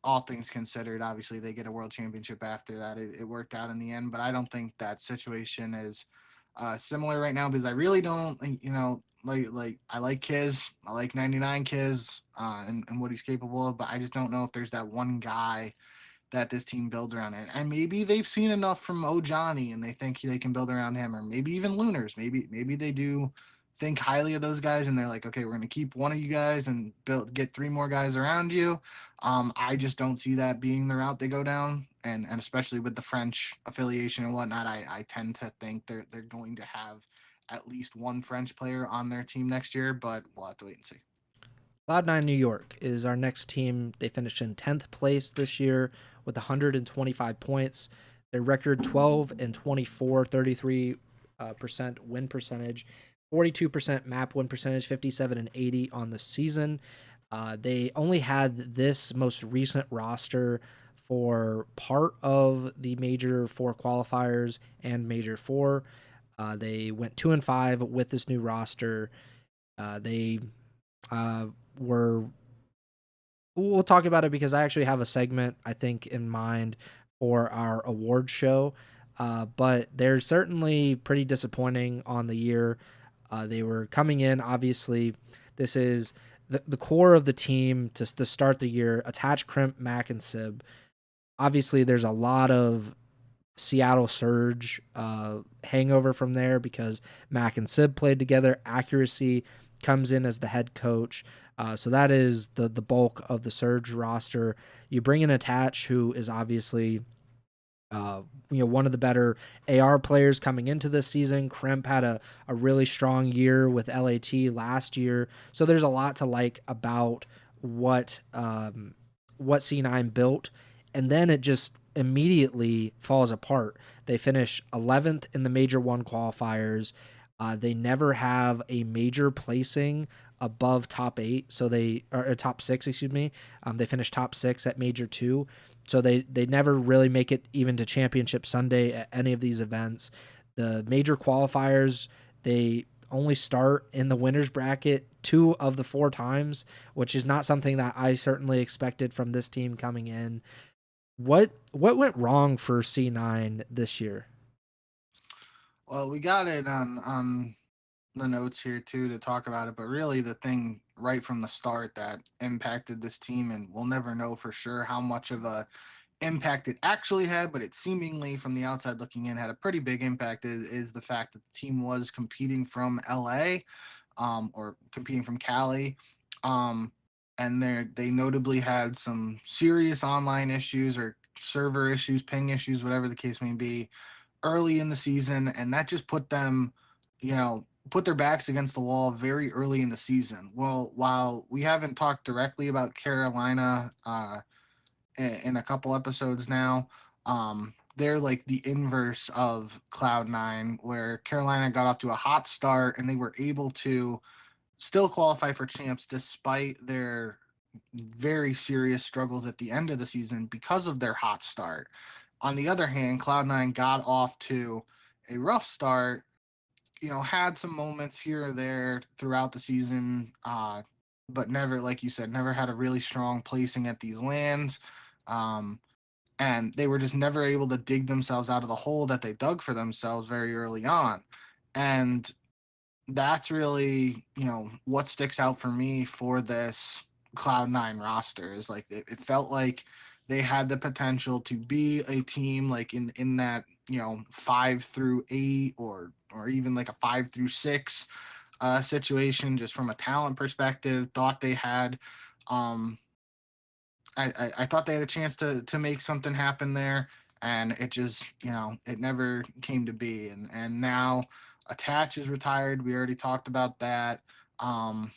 [SPEAKER 2] all things considered, obviously they get a world championship after that. It worked out in the end, but I don't think that situation is similar right now because I really don't, like I like Kiz, I like 99 Kiz and what he's capable of, but I just don't know if there's that one guy that this team builds around. And maybe they've seen enough from Johnny and they think they can build around him, or maybe even Lunars. Maybe they do think highly of those guys and they're like, okay, we're gonna keep one of you guys and get three more guys around you. I just don't see that being the route they go down, and especially with the French affiliation and whatnot, I tend to think they're going to have at least one French player on their team next year, but we'll have to wait and see.
[SPEAKER 1] Cloud9 New York is our next team. They finished in 10th place this year with 125 points. Their record 12 and 24, 33% win percentage, 42% map win percentage, 57 and 80 on the season. They only had this most recent roster for part of the Major 4 qualifiers and Major 4. They went 2-5 with this new roster. They uh, were we'll talk about it because I actually have a segment I think in mind for our award show. But they're certainly pretty disappointing on the year. They were coming in, obviously. This is the core of the team to start the year. Attach, Crimp, Mac, and Sib. Obviously, there's a lot of Seattle Surge hangover from there because Mac and Sib played together. Accuracy comes in as the head coach. So that is the bulk of the Surge roster. You bring in Attach, who is obviously one of the better AR players coming into this season. Kremp had a really strong year with LAT last year. So there's a lot to like about what C9 built. And then it just immediately falls apart. They finish 11th in the Major 1 qualifiers. They never have a major placing above top 8, so they are top 6, excuse me. They finished top 6 at Major 2, so they never really make it even to Championship Sunday at any of these events. The major qualifiers, they only start in the winners bracket 2 of the 4 times, which is not something that I certainly expected from this team coming in. What went wrong for C9 this year?
[SPEAKER 2] Well, we got it on the notes here too to talk about it, but really the thing right from the start that impacted this team, and we'll never know for sure how much of a impact it actually had, but it seemingly from the outside looking in had a pretty big impact, is the fact that the team was competing from LA, or competing from Cali. Um, and they notably had some serious online issues or server issues, ping issues, whatever the case may be, early in the season, and that just put them, put their backs against the wall very early in the season. Well, while we haven't talked directly about Carolina in a couple episodes now, they're like the inverse of Cloud9, where Carolina got off to a hot start and they were able to still qualify for champs despite their very serious struggles at the end of the season because of their hot start. On the other hand, Cloud9 got off to a rough start, had some moments here or there throughout the season, but never, like you said, never had a really strong placing at these lands. Um, and they were just never able to dig themselves out of the hole that they dug for themselves very early on. And that's really, what sticks out for me for this Cloud9 roster is like it felt like they had the potential to be a team like in that 5 through 8 or even like a 5 through 6 situation, just from a talent perspective. Thought they had um I thought they had a chance to make something happen there, and it just it never came to be. And now Attach is retired. We already talked about that. Um,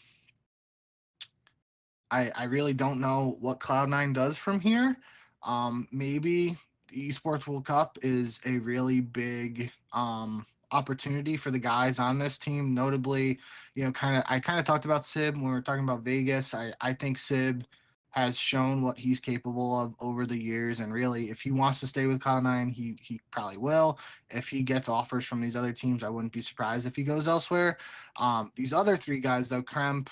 [SPEAKER 2] I really don't know what Cloud9 does from here. Maybe the Esports World Cup is a really big opportunity for the guys on this team. Notably, I kind of talked about Sib when we were talking about Vegas. I think Sib has shown what he's capable of over the years, and really, if he wants to stay with Cloud9, he probably will. If he gets offers from these other teams, I wouldn't be surprised if he goes elsewhere. These other three guys, though, Kremp,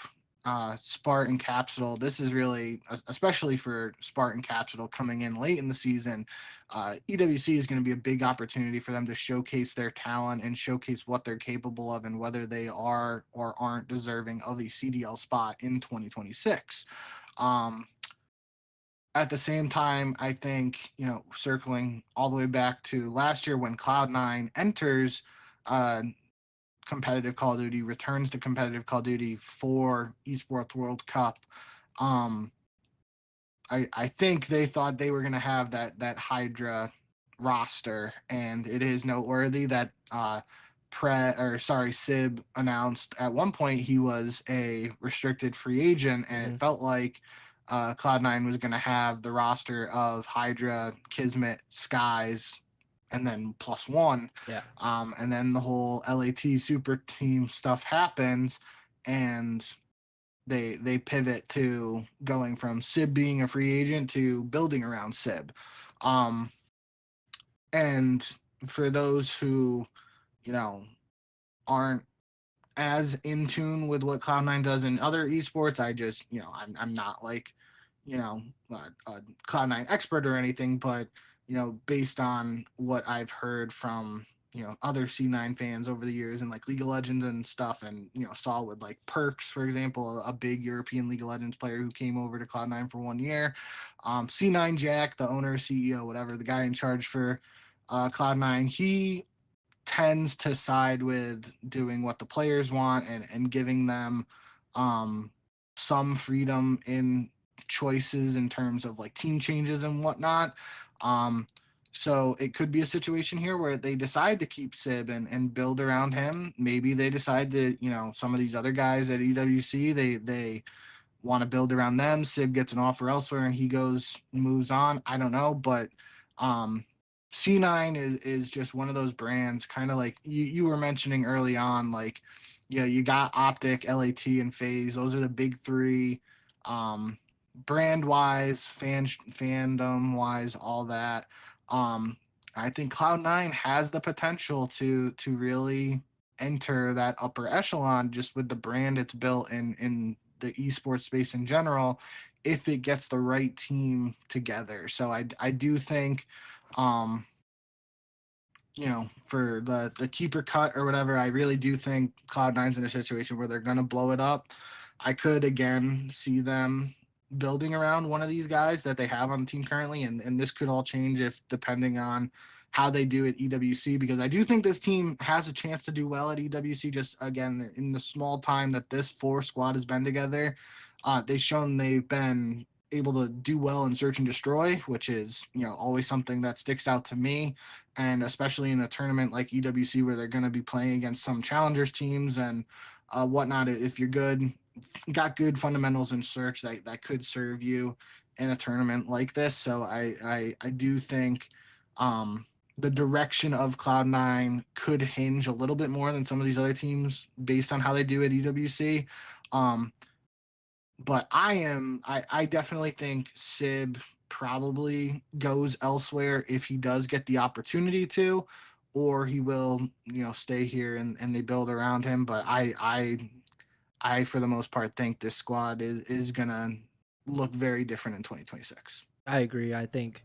[SPEAKER 2] Spartan Capital. This is really, especially for Spartan Capital coming in late in the season, EWC is going to be a big opportunity for them to showcase their talent and showcase what they're capable of and whether they are or aren't deserving of a CDL spot in 2026. Um, at the same time, I think, circling all the way back to last year when Cloud9 enters uh, competitive Call of Duty, returns to competitive Call of Duty for Esports World Cup. Um, I think they thought they were going to have that Hydra roster, and it is noteworthy that Sib announced at one point he was a restricted free agent, and it felt like Cloud9 was going to have the roster of Hydra, Kismet, Skies, and then +1.
[SPEAKER 1] Yeah.
[SPEAKER 2] And then the whole LAT super team stuff happens, and they pivot to going from Sib being a free agent to building around Sib. And for those who, you know, aren't as in tune with what Cloud9 does in other esports, I just, I'm not like, a Cloud9 expert or anything, but, based on what I've heard from, other C9 fans over the years and like League of Legends and stuff, and, saw with like Perks, for example, a big European League of Legends player who came over to Cloud9 for 1 year. C9 Jack, the owner, CEO, whatever, the guy in charge for Cloud9, he tends to side with doing what the players want and giving them some freedom in choices in terms of like team changes and whatnot. So it could be a situation here where they decide to keep Sib and build around him. Maybe they decide that, some of these other guys at EWC, they want to build around them. Sib gets an offer elsewhere and he moves on. I don't know, but C9 is just one of those brands, kind of like you were mentioning early on, like, you got Optic, LAT, and FaZe. Those are the big three, brand wise, fandom wise, all that. I think Cloud9 has the potential to really enter that upper echelon just with the brand it's built in the esports space in general, if it gets the right team together. So I do think, um, for the keeper cut or whatever, I really do think Cloud9's in a situation where they're gonna blow it up. I could again see them building around one of these guys that they have on the team currently, and this could all change if depending on how they do at EWC, because I do think this team has a chance to do well at EWC. Just again, in the small time that this 4 squad has been together, they've shown they've been able to do well in search and destroy, which is always something that sticks out to me, and especially in a tournament like EWC where they're going to be playing against some challengers teams and whatnot. If you're got good fundamentals in search, that could serve you in a tournament like this. So I do think the direction of Cloud9 could hinge a little bit more than some of these other teams based on how they do at EWC. But I definitely think Sib probably goes elsewhere if he does get the opportunity to, or he will, stay here and they build around him. But I for the most part think this squad is gonna look very different in 2026.
[SPEAKER 1] I agree. I think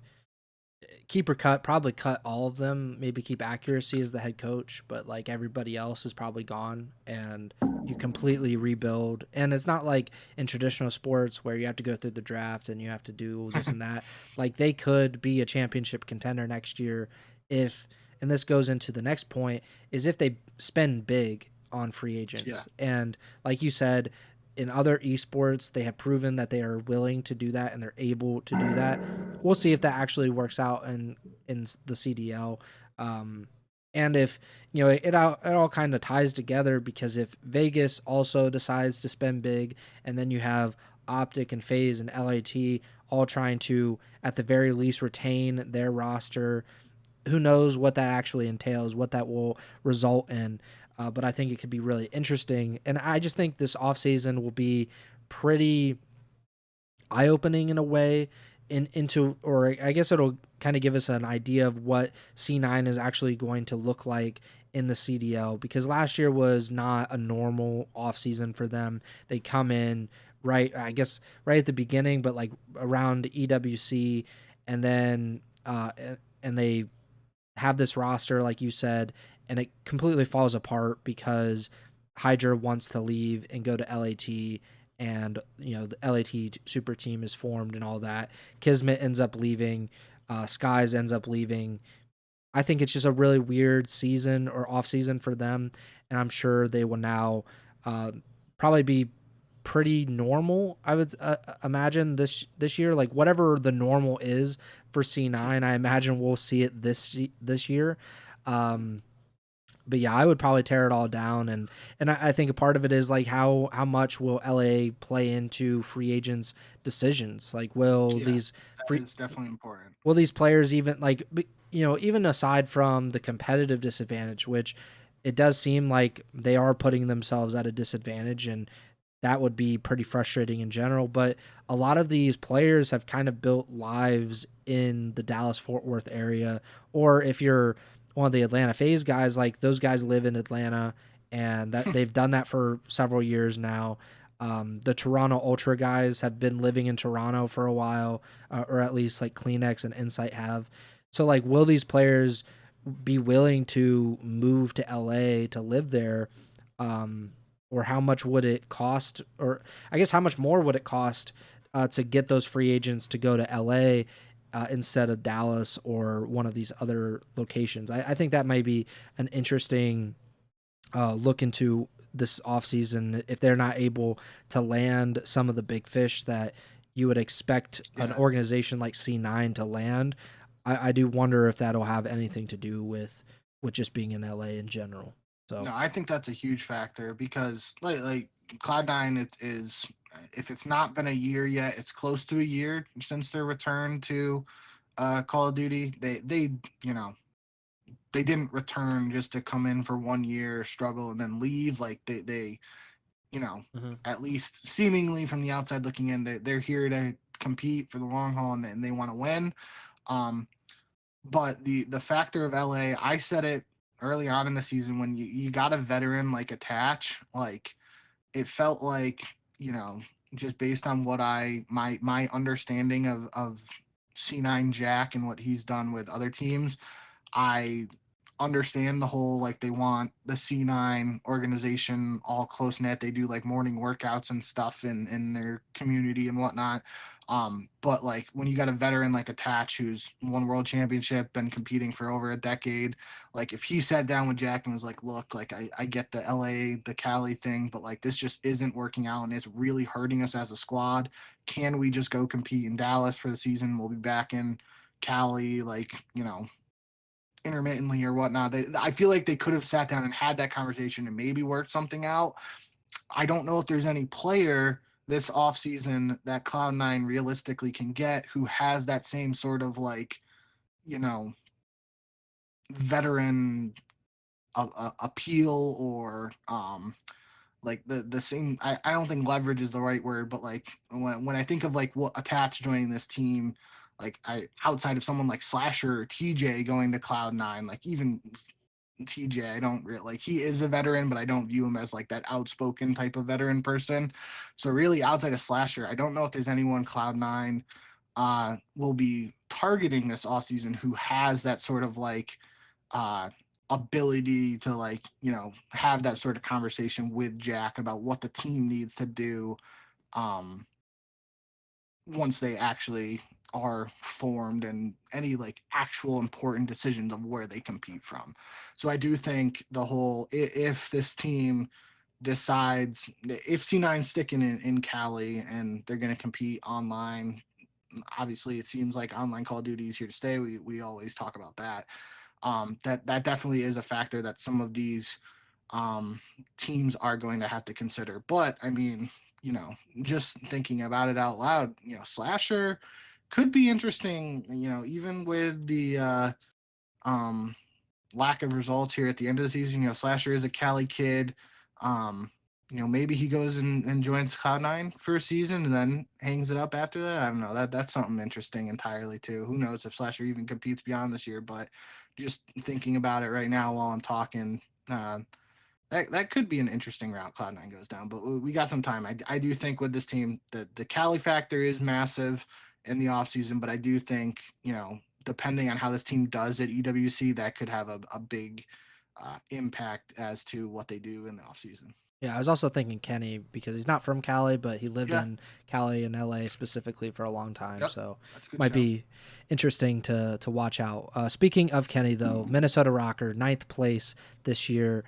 [SPEAKER 1] keeper probably cut all of them, maybe keep accuracy as the head coach, but like everybody else is probably gone and you completely rebuild. And it's not like in traditional sports where you have to go through the draft and you have to do this and that. Like they could be a championship contender next year if, and this goes into the next point, is if they spend big on free agents.
[SPEAKER 2] Yeah.
[SPEAKER 1] And like you said, in other esports, they have proven that they are willing to do that and they're able to do that. We'll see if that actually works out in the CDL. And if, it all kind of ties together, because if Vegas also decides to spend big, and then you have Optic and FaZe and LAT all trying to, at the very least, retain their roster, who knows what that actually entails, what that will result in. But I think it could be really interesting. And I just think this offseason will be pretty eye-opening in a way or I guess it'll kind of give us an idea of what C9 is actually going to look like in the CDL, because last year was not a normal offseason for them. They come in right at the beginning, but like around EWC, and then and they have this roster, like you said, and it completely falls apart because Hydra wants to leave and go to LAT, and the LAT super team is formed and all that. Kismet ends up leaving, Skies ends up leaving. I think it's just a really weird season or off season for them, and I'm sure they will now probably be pretty normal. I would imagine this year, like whatever the normal is for C9, I imagine we'll see it this year. But yeah, I would probably tear it all down, and I think a part of it is like how much will LA play into free agents' decisions? Like, will these
[SPEAKER 2] is definitely important.
[SPEAKER 1] Will these players even even aside from the competitive disadvantage, which it does seem like they are putting themselves at a disadvantage, and that would be pretty frustrating in general. But a lot of these players have kind of built lives in the Dallas-Fort Worth area, or if you're one of the Atlanta FaZe guys, like those guys live in Atlanta, and that they've done that for several years now. The Toronto Ultra guys have been living in Toronto for a while, or at least like Kleenex and Insight have. So like, will these players be willing to move to LA to live there? Or how much would it cost? Or I guess how much more would it cost to get those free agents to go to LA instead of Dallas or one of these other locations? I think that might be an interesting look into this offseason if they're not able to land some of the big fish that you would expect an organization like C9 to land. I do wonder if that'll have anything to do with just being in LA in general. So
[SPEAKER 2] no, I think that's a huge factor, because like Cloud9, it is, if it's not been a year yet, it's close to a year since their return to Call of Duty. They didn't return just to come in for 1 year, struggle, and then leave. Like they at least seemingly from the outside looking in, they're here to compete for the long haul, and they want to win. But the factor of LA, I said it early on in the season, when you got a veteran like Attach, like it felt like, just based on what my understanding of C9 Jack and what he's done with other teams, I understand the whole, like, they want the C9 organization all close knit. They do like morning workouts and stuff in their community and whatnot. But like when you got a veteran like Attach who's won world championship, been competing for over a decade, like if he sat down with Jack and was like, look, like I get the LA, the Cali thing, but like this just isn't working out and it's really hurting us as a squad. Can we just go compete in Dallas for the season? We'll be back in Cali, like, intermittently or whatnot. I feel like they could have sat down and had that conversation and maybe worked something out. I don't know if there's any player this offseason that Cloud9 realistically can get who has that same sort of like, veteran appeal or like the same. I don't think leverage is the right word, but like when I think of like what Attach joining this team, like I outside of someone like Slasher or TJ going to Cloud9, like even TJ, I don't really like, he is a veteran, but I don't view him as like that outspoken type of veteran person. So really outside of Slasher, I don't know if there's anyone Cloud9 will be targeting this offseason who has that sort of like ability to like, have that sort of conversation with Jack about what the team needs to do once they actually are formed and any like actual important decisions of where they compete from. So I do think the whole, if this team decides, if C9's sticking in Cali and they're going to compete online, obviously it seems like online Call of Duty is here to stay. We always talk about that. That definitely is a factor that some of these teams are going to have to consider. But I mean, just thinking about it out loud, Slasher could be interesting, even with the lack of results here at the end of the season. Slasher is a Cali kid. Maybe he goes and joins Cloud9 for a season and then hangs it up after that. I don't know. That's something interesting entirely too. Who knows if Slasher even competes beyond this year? But just thinking about it right now while I'm talking, that could be an interesting route Cloud9 goes down. But we got some time. I do think with this team that the Cali factor is massive in the offseason, but I do think, depending on how this team does at EWC, that could have a big impact as to what they do in the offseason.
[SPEAKER 1] Yeah, I was also thinking Kenny because he's not from Cali, but he lived
[SPEAKER 2] Yeah.
[SPEAKER 1] in Cali and LA specifically for a long time.
[SPEAKER 2] Yep.
[SPEAKER 1] So
[SPEAKER 2] That's a good
[SPEAKER 1] might
[SPEAKER 2] shout.
[SPEAKER 1] be interesting to watch out. Speaking of Kenny, though, Minnesota ROKKR, 9th place this year.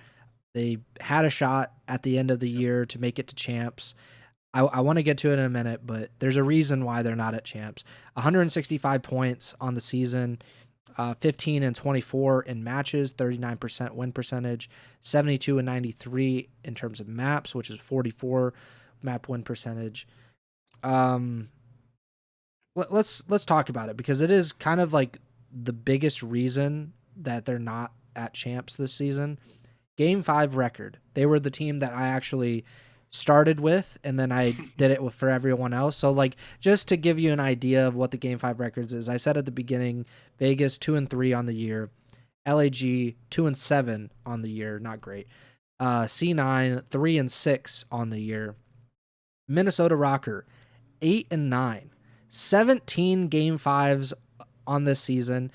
[SPEAKER 1] They had a shot at the end of the year to make it to champs. I want to get to it in a minute, but there's a reason why they're not at champs. 165 points on the season. 15 and 24 in matches, 39% win percentage, 72 and 93 in terms of maps, which is 44 map win percentage. Let's talk about it because it is kind of like the biggest reason that they're not at champs this season. Game 5 record. They were the team that I actually started with, and then I did it for everyone else. So like, just to give you an idea of what the Game 5 records is, I said at the beginning, Vegas 2-3 on the year, LAG 2-7 on the year, not great. C9 3-6 on the year. Minnesota ROKKR 8-9, 17 Game 5s on this season.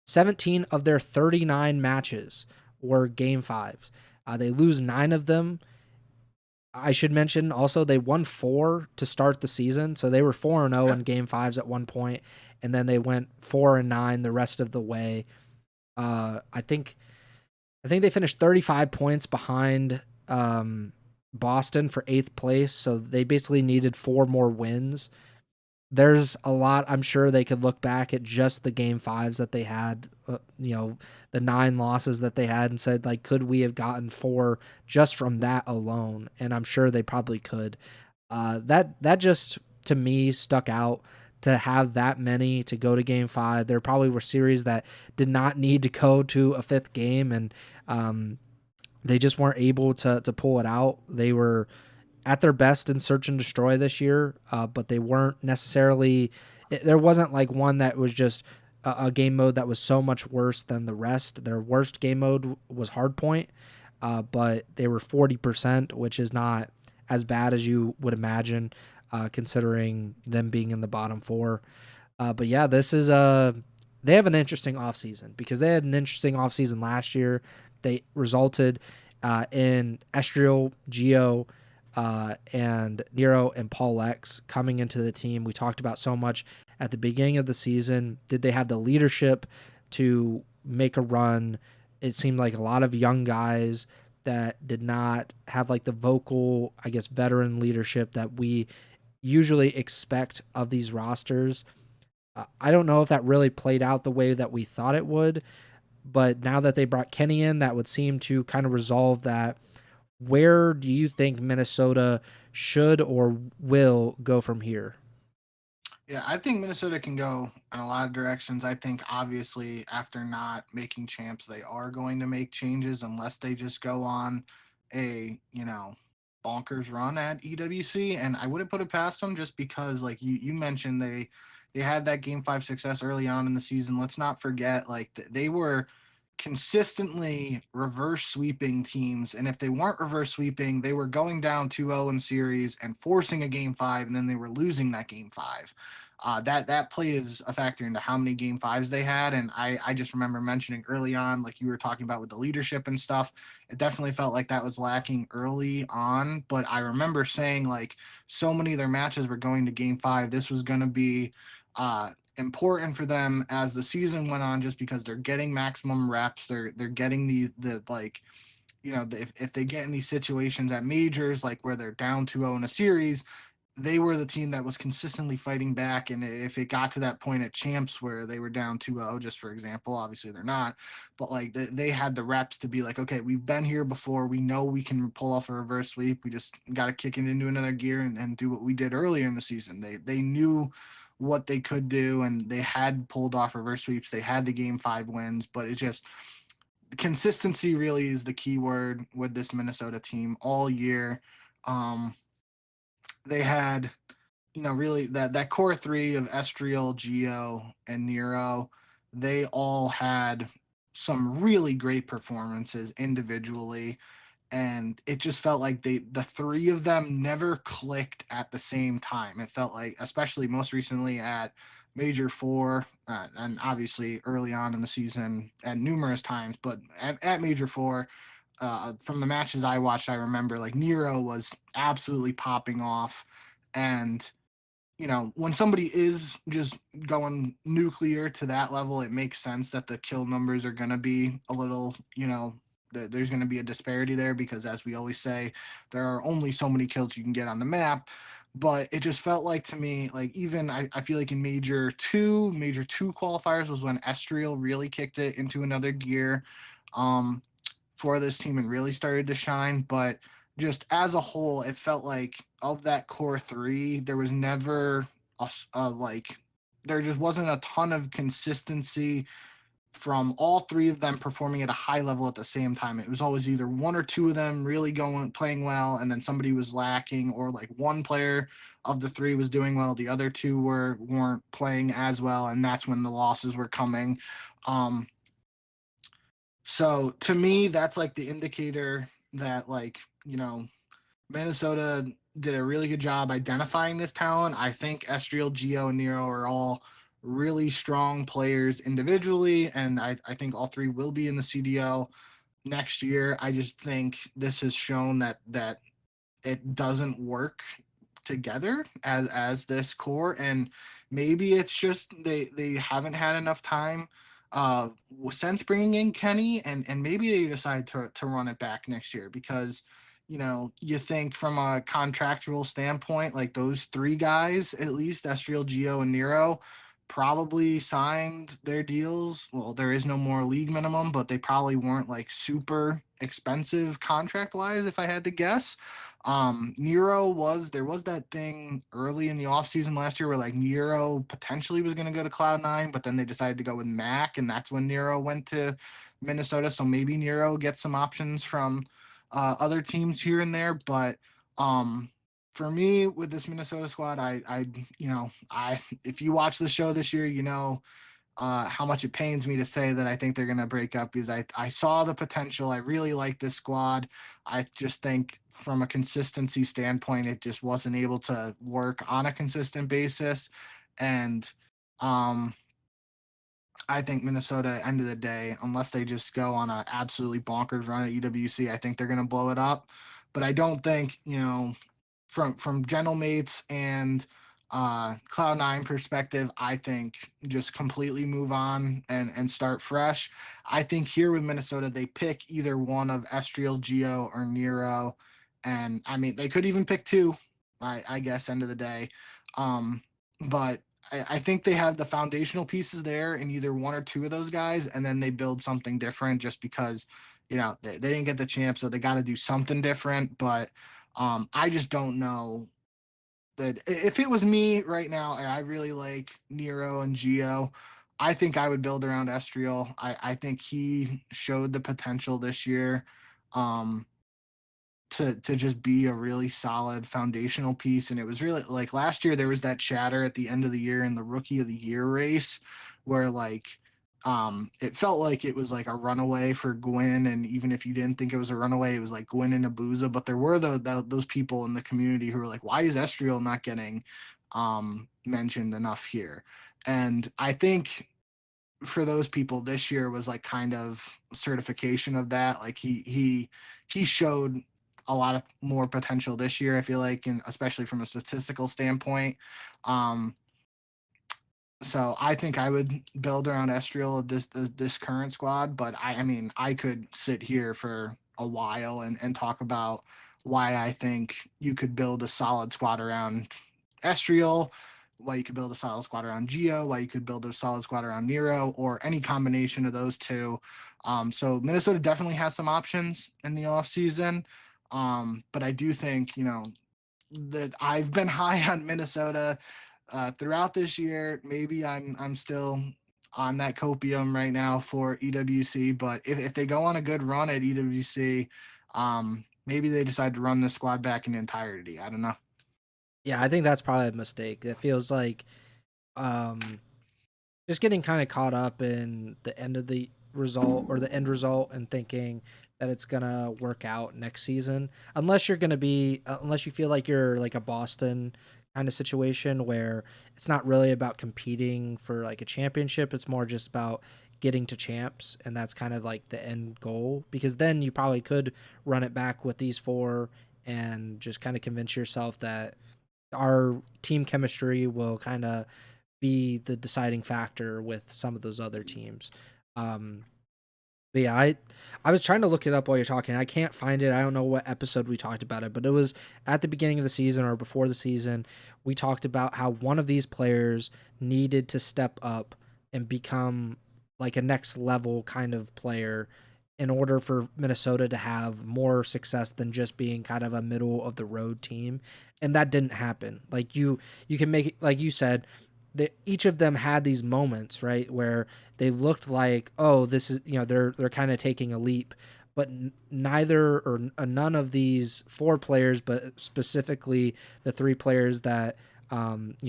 [SPEAKER 1] 17 of their 39 matches were Game 5s. They lose 9 of them. I should mention also they won 4 to start the season, so they were 4-0 in Game 5s at one point, and then they went 4-9 the rest of the way. I think they finished 35 points behind Boston for 8th place, so they basically needed 4 more wins. There's a lot, I'm sure they could look back at just the Game 5s that they had, the 9 losses that they had and said, like, could we have gotten 4 just from that alone? And I'm sure they probably could. That just, to me, stuck out to have that many to go to Game 5. There probably were series that did not need to go to a 5th game, and they just weren't able to pull it out. They were at their best in Search and Destroy this year, but they weren't necessarily. There wasn't like one that was just a game mode that was so much worse than the rest. Their worst game mode was Hardpoint, but they were 40%, which is not as bad as you would imagine, considering them being in the bottom 4. But yeah, this is they have an interesting offseason because they had an interesting offseason last year. They resulted in Estriel, Gio, and Nero and Paul X coming into the team. We talked about so much at the beginning of the season. Did they have the leadership to make a run? It seemed like a lot of young guys that did not have like the vocal, I guess, veteran leadership that we usually expect of these rosters. I don't know if that really played out the way that we thought it would, but now that they brought Kenny in, that would seem to kind of resolve that. Where do you think Minnesota should or will go from here?
[SPEAKER 2] Yeah, I think Minnesota can go in a lot of directions. I think obviously after not making champs, they are going to make changes unless they just go on a, bonkers run at EWC. And I wouldn't put it past them just because like you mentioned they had that game 5 success early on in the season. Let's not forget like they were consistently reverse sweeping teams, and if they weren't reverse sweeping, they were going down 2-0 in series and forcing a game 5, and then they were losing that game 5. That plays a factor into how many game 5s they had, and I just remember mentioning early on, like you were talking about with the leadership and stuff, it definitely felt like that was lacking early on. But I remember saying like so many of their matches were going to game 5. This was going to be important for them as the season went on, just because they're getting maximum reps. They're getting the like, if they get in these situations at majors, like where they're down 2-0 in a series, they were the team that was consistently fighting back. And if it got to that point at champs where they were down 2-0, just for example, obviously they're not, but like they had the reps to be like, okay, we've been here before. We know we can pull off a reverse sweep. We just got to kick it into another gear and do what we did earlier in the season. They knew what they could do, and they had pulled off reverse sweeps. They had the game 5 wins, but it just, consistency really is the key word with this Minnesota team all year. Um, they had, really that core 3 of Estriel, Gio, and Nero. They all had some really great performances individually, and it just felt like the 3 of them never clicked at the same time. It felt like, especially most recently at Major 4, and obviously early on in the season at numerous times, but at Major 4, from the matches I watched, I remember like Nero was absolutely popping off. And when somebody is just going nuclear to that level, it makes sense that the kill numbers are going to be a little, there's going to be a disparity there, because as we always say, there are only so many kills you can get on the map. But it just felt like to me, like even I feel like in major two qualifiers was when Estriel really kicked it into another gear um, for this team and really started to shine. But just as a whole, it felt like of that core 3, there was never like, there just wasn't a ton of consistency from all 3 of them performing at a high level at the same time. It was always either 1 or 2 of them really playing well, and then somebody was lacking, or like one player of the 3 was doing well, the other 2 weren't playing as well, and that's when the losses were coming. Um, so to me, that's like the indicator that, like, Minnesota did a really good job identifying this talent. I think Estriel, Gio, and Nero are all really strong players individually, and I think all 3 will be in the CDL next year. I just think this has shown that it doesn't work together as this core, and maybe it's just they haven't had enough time since bringing in Kenny, and maybe they decide to run it back next year, because you think from a contractual standpoint, like those 3 guys, at least Estriel, Gio, and Nero, probably signed their deals. Well, there is no more league minimum, but they probably weren't like super expensive contract wise, if I had to guess. Nero there was that thing early in the offseason last year where like Nero potentially was going to go to Cloud9, but then they decided to go with Mac, and that's when Nero went to Minnesota. So maybe Nero gets some options from other teams here and there. But for me, with this Minnesota squad, I if you watch the show this year, how much it pains me to say that I think they're going to break up, because I saw the potential. I really like this squad. I just think from a consistency standpoint, it just wasn't able to work on a consistent basis. And I think Minnesota, end of the day, unless they just go on an absolutely bonkers run at UWC, I think they're going to blow it up. But I don't think, from Gentle Mates and Cloud9 perspective, I think just completely move on and start fresh. I think here with Minnesota, they pick either one of Estriel, Geo, or Nero. And I mean, they could even pick two, I guess, end of the day. But I think they have the foundational pieces there in either one or two of those guys, and then they build something different just because, they didn't get the champ, so they got to do something different. But I just don't know that if it was me right now, I really like Nero and Geo. I think I would build around Estriel. I think he showed the potential this year. Um, to just be a really solid foundational piece. And it was really like last year there was that chatter at the end of the year in the rookie of the year race where it felt like it was like a runaway for Gwyn, and even if you didn't think it was a runaway, it was like Gwyn and Abuza. But there were those people in the community who were like, why is Estriel not getting mentioned enough here? And I think for those people this year was like kind of certification of that. Like he showed a lot of more potential this year, I feel like, and especially from a statistical standpoint. um so I think I would build around Estriel of this current squad. But I mean, I could sit here for a while and talk about why I think you could build a solid squad around Estriel, why you could build a solid squad around Geo, why you could build a solid squad around Nero, or any combination of those two. So Minnesota definitely has some options in the offseason. But I do think, that I've been high on Minnesota throughout this year. Maybe I'm still on that copium right now for EWC, but if they go on a good run at EWC, maybe they decide to run the squad back in entirety. I don't know.
[SPEAKER 1] Yeah, I think that's probably a mistake. It feels like um, just getting kind of caught up in the end of the result or the end result and thinking that it's gonna work out next season, unless you're gonna be, unless you feel like you're like a Boston kind of situation where it's not really about competing for like a championship. It's more just about getting to champs, and that's kind of like the end goal. Because then you probably could run it back with these four and just kind of convince yourself that our team chemistry will kind of be the deciding factor with some of those other teams. Um, but yeah, I was trying to look it up while you're talking. I can't find it. I don't know what episode we talked about it, but it was at the beginning of the season or before the season. We talked about how one of these players needed to step up and become like a next level kind of player in order for Minnesota to have more success than just being kind of a middle of the road team. And that didn't happen. Like you can make it, like you said, that each of them had these moments, right, where they looked like, oh, this is, they're kind of taking a leap, but neither or none of these four players, but specifically the three players that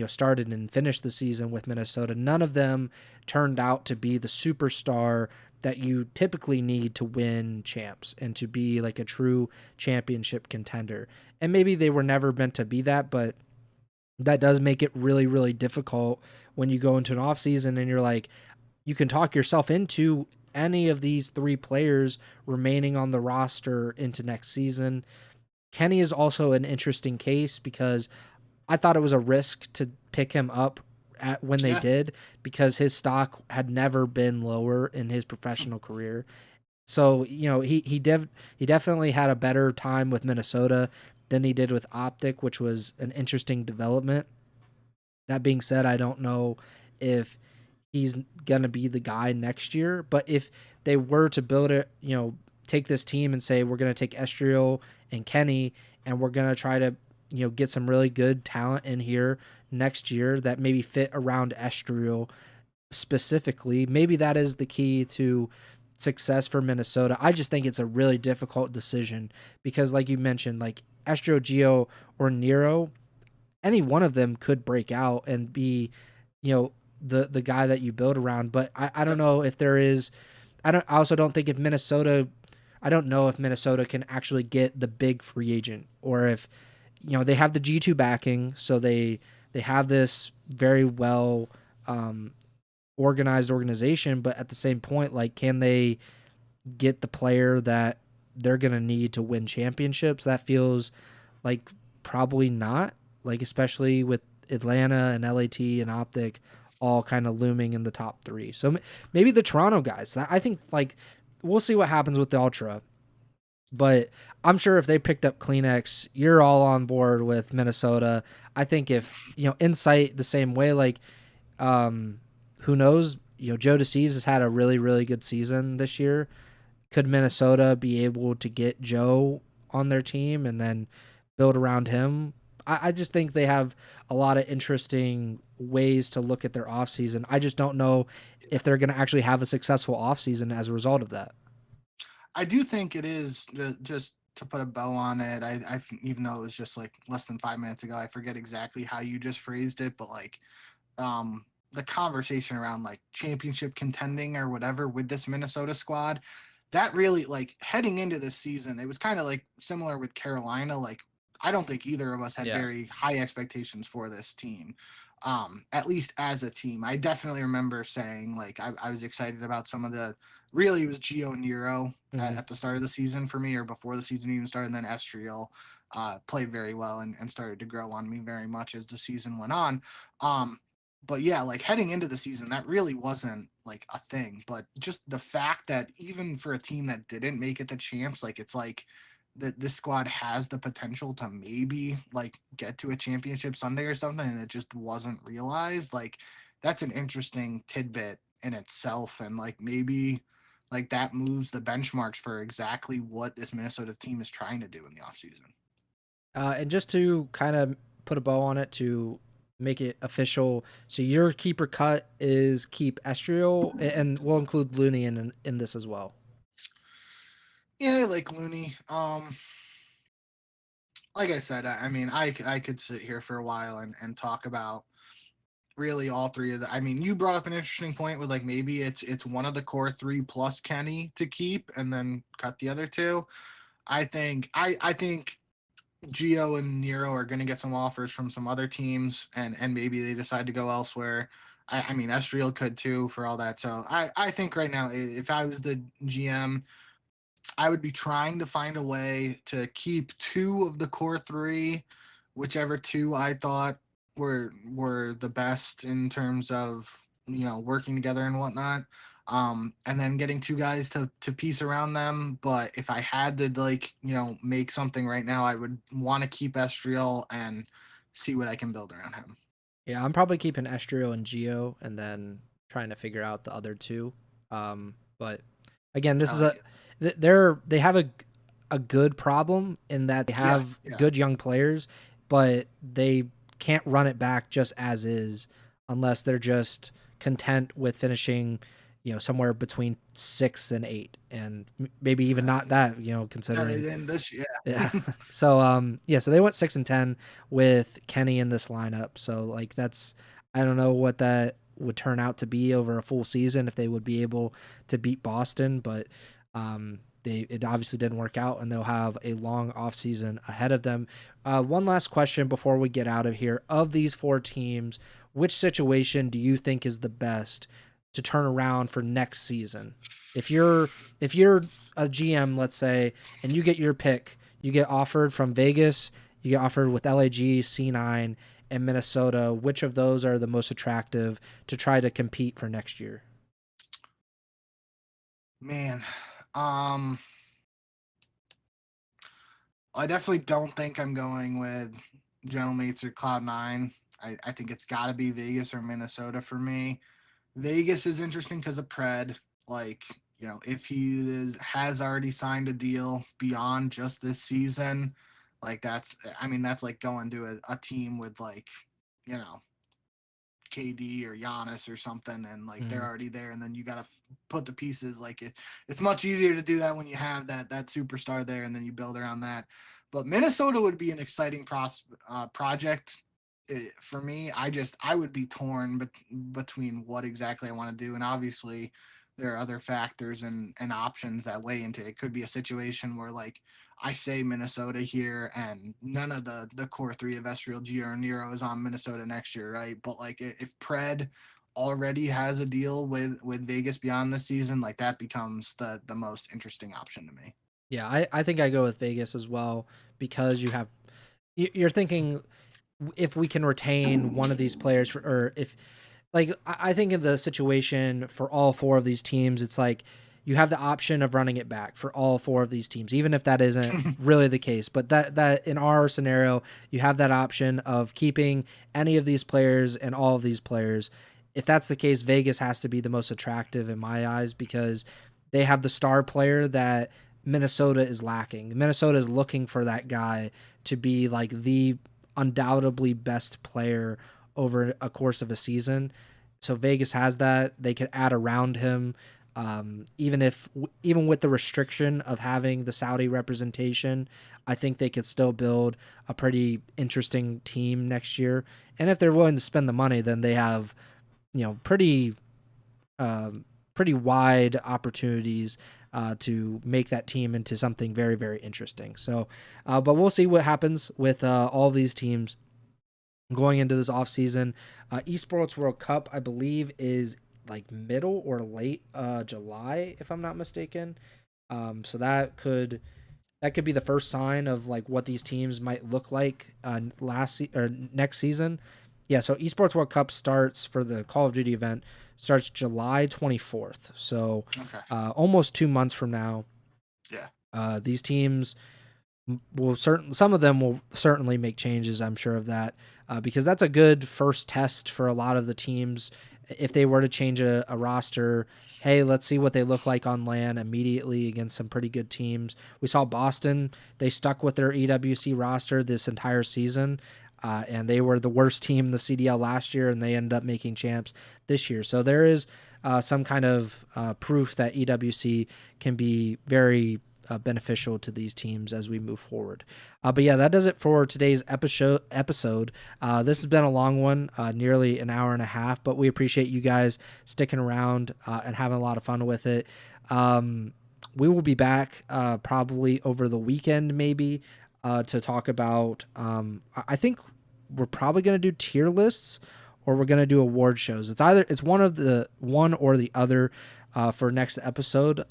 [SPEAKER 1] started and finished the season with Minnesota, none of them turned out to be the superstar that you typically need to win champs and to be like a true championship contender. And maybe they were never meant to be that, but that does make it really, really difficult when you go into an offseason and you're like, you can talk yourself into any of these three players remaining on the roster into next season. Kenny is also an interesting case because I thought it was a risk to pick him up when they
[SPEAKER 2] Yeah.
[SPEAKER 1] did, because his stock had never been lower in his professional career. So, he definitely had a better time with Minnesota than he did with Optic, which was an interesting development. That being said, I don't know if he's going to be the guy next year, but if they were to build it, take this team and say, we're going to take Estriel and Kenny, and we're going to try to, get some really good talent in here next year that maybe fit around Estriel specifically, maybe that is the key to success for Minnesota. I just think it's a really difficult decision because, like you mentioned, like Astro Geo or Nero, any one of them could break out and be, the guy that you build around. But I don't know if there is. I also don't think if Minnesota. I don't know if Minnesota can actually get the big free agent, or if they have the G2 backing, so they have this very well organized organization, but at the same point, like, can they get the player that they're going to need to win championships? That feels like probably not, like, especially with Atlanta and LAT and Optic all kind of looming in the top three. So maybe the Toronto guys, I think, like, we'll see what happens with the Ultra, but I'm sure if they picked up Kleenex, you're all on board with Minnesota. I think if, Insight the same way, like, um, who knows, Joe DeCeves has had a really, really good season this year. Could Minnesota be able to get Joe on their team and then build around him? I just think they have a lot of interesting ways to look at their offseason. I just don't know if they're going to actually have a successful offseason as a result of that.
[SPEAKER 2] I do think it is just to put a bow on it. I even though it was just like less than 5 minutes ago, I forget exactly how you just phrased it, but like the conversation around like championship contending or whatever with this Minnesota squad, that really, like, heading into this season, it was kind of like similar with Carolina. Like, I don't think either of us had
[SPEAKER 1] Yeah.
[SPEAKER 2] very high expectations for this team. At least as a team, I definitely remember saying like I was excited about some of the, really it was Gio and Nero at the start of the season for me, or before the season even started, and then Estriel played very well and started to grow on me very much as the season went on. But yeah, like heading into the season, that really wasn't like a thing. But just the fact that even for a team that didn't make it to champs, like it's like that this squad has the potential to maybe like get to a championship Sunday or something, and it just wasn't realized. Like that's an interesting tidbit in itself, and like maybe like that moves the benchmarks for exactly what this Minnesota team is trying to do in the offseason.
[SPEAKER 1] And just to kind of put a bow on it to make it official, so your keeper cut is keep Estriel, and we'll include Looney in this as well.
[SPEAKER 2] Yeah, like Looney. Like I said, I mean, I could sit here for a while and talk about really all three of the. I mean, you brought up an interesting point with like maybe it's one of the core three plus Kenny to keep and then cut the other two. I think Gio and Nero are going to get some offers from some other teams, and maybe they decide to go elsewhere. I mean, Estriel could too for all that. So I think right now, if I was the GM, I would be trying to find a way to keep two of the core three, whichever two I thought were the best in terms of working together and whatnot. And then getting two guys to piece around them. But if I had to like make something right now, I would want to keep Estriel and see what I can build around him.
[SPEAKER 1] Yeah, I'm probably keeping Estriel and Geo, and then trying to figure out the other two. But again, this
[SPEAKER 2] I
[SPEAKER 1] is
[SPEAKER 2] like it.
[SPEAKER 1] they have a good problem in that they
[SPEAKER 2] Yeah,
[SPEAKER 1] have
[SPEAKER 2] yeah.
[SPEAKER 1] good young players, but they can't run it back just as is unless they're just content with finishing, somewhere between 6 and 8, and maybe even not that,
[SPEAKER 2] Yeah,
[SPEAKER 1] considering.
[SPEAKER 2] then this, yeah.
[SPEAKER 1] Yeah. So so they went 6 and 10 with Kenny in this lineup. So like that's, I don't know what that would turn out to be over a full season if they would be able to beat Boston, but it obviously didn't work out, and they'll have a long off season ahead of them. One last question before we get out of here. Of these four teams, which situation do you think is the best to turn around for next season? If you're a GM, let's say, and you get your pick, you get offered from Vegas, you get offered with LAG, C9, and Minnesota. Which of those are the most attractive to try to compete for next year?
[SPEAKER 2] Man, um, I definitely don't think I'm going with Gentlemates or Cloud9. I think it's got to be Vegas or Minnesota for me. Vegas is interesting because of Pred. Like, if has already signed a deal beyond just this season, like that's like going to a team with like, you know, KD or Giannis or something, and like they're
[SPEAKER 1] Mm.
[SPEAKER 2] already there, and then you got to put the pieces. Like it's much easier to do that when you have that superstar there, and then you build around that. But Minnesota would be an exciting project for me. I would be torn between what exactly I want to do, and obviously there are other factors and options that weigh into it. It could be a situation where like I say Minnesota here, and none of the core three of Estriel, Gio, or Nero is on Minnesota next year, right? But like if Pred already has a deal with Vegas beyond this season, like that becomes the most interesting option to me.
[SPEAKER 1] Yeah, I think I go with Vegas as well because you're thinking if we can retain one of these players or if like I think in the situation for all four of these teams, it's like you have the option of running it back for all four of these teams, even if that isn't really the case. But that in our scenario, you have that option of keeping any of these players and all of these players. If that's the case, Vegas has to be the most attractive in my eyes because they have the star player that Minnesota is lacking. Minnesota is looking for that guy to be like the undoubtedly best player over a course of a season. So Vegas has that. They could add around him, even with the restriction of having the Saudi representation. I think they could still build a pretty interesting team next year. And if they're willing to spend the money, then they have, pretty wide opportunities to make that team into something very, very interesting. So, but we'll see what happens with all these teams going into this offseason. Esports World Cup, I believe, is like middle or late July, if I'm not mistaken. So that could be the first sign of like what these teams might look like or next season. Yeah, so Esports World Cup starts for the Call of Duty event starts July 24th. So
[SPEAKER 2] Okay.
[SPEAKER 1] almost 2 months from now.
[SPEAKER 2] Yeah.
[SPEAKER 1] These teams some of them will certainly make changes. I'm sure of that because that's a good first test for a lot of the teams. If they were to change a roster, hey, let's see what they look like on LAN immediately against some pretty good teams. We saw Boston; they stuck with their EWC roster this entire season, and they were the worst team in the CDL last year, and they ended up making champs this year. So there is some kind of proof that EWC can be very beneficial to these teams as we move forward. But yeah, that does it for today's episode. This has been a long one, nearly an hour and a half, but we appreciate you guys sticking around and having a lot of fun with it. We will be back probably over the weekend, maybe, to talk about. I think we're probably going to do tier lists or we're going to do award shows. It's one or the other for next episode.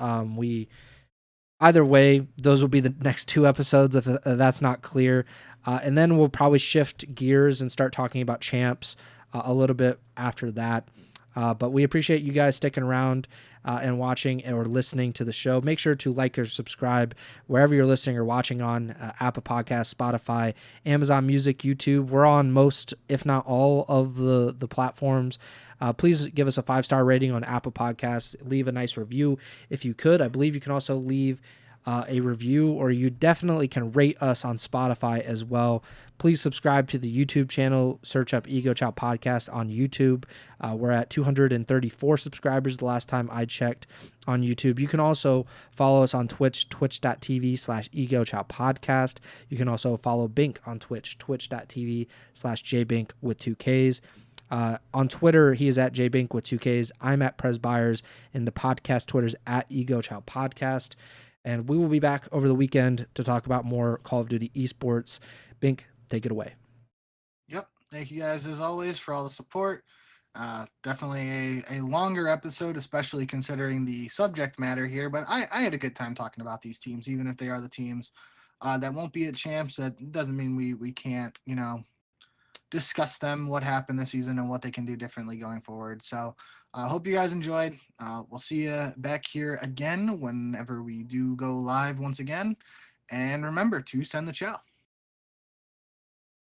[SPEAKER 1] Either way, those will be the next two episodes if that's not clear. And then we'll probably shift gears and start talking about champs a little bit after that. But we appreciate you guys sticking around and watching or listening to the show. Make sure to like or subscribe wherever you're listening or watching on Apple Podcasts, Spotify, Amazon Music, YouTube. We're on most, if not all, of the platforms. Please give us a 5-star rating on Apple Podcasts. Leave a nice review if you could. I believe you can also leave a review, or you definitely can rate us on Spotify as well. Please subscribe to the YouTube channel. Search up Ego Chall Podcast on YouTube. We're at 234 subscribers the last time I checked on YouTube. You can also follow us on Twitch, twitch.tv/Ego Chall Podcast. You can also follow Bink on Twitch, twitch.tv/JBink with 2Ks. On Twitter, he is at JBink with 2Ks. I'm at Pres Byers, and the podcast Twitter's at Ego Chall Podcast. And we will be back over the weekend to talk about more Call of Duty esports. Bink, take it away.
[SPEAKER 2] Yep. Thank you guys as always for all the support. Definitely a longer episode, especially considering the subject matter here. But I had a good time talking about these teams, even if they are the teams that won't be at champs. That doesn't mean we can't, discuss them, what happened this season, and what they can do differently going forward. So I hope you guys enjoyed. We'll see you back here again whenever we do go live once again. And remember to send the chow.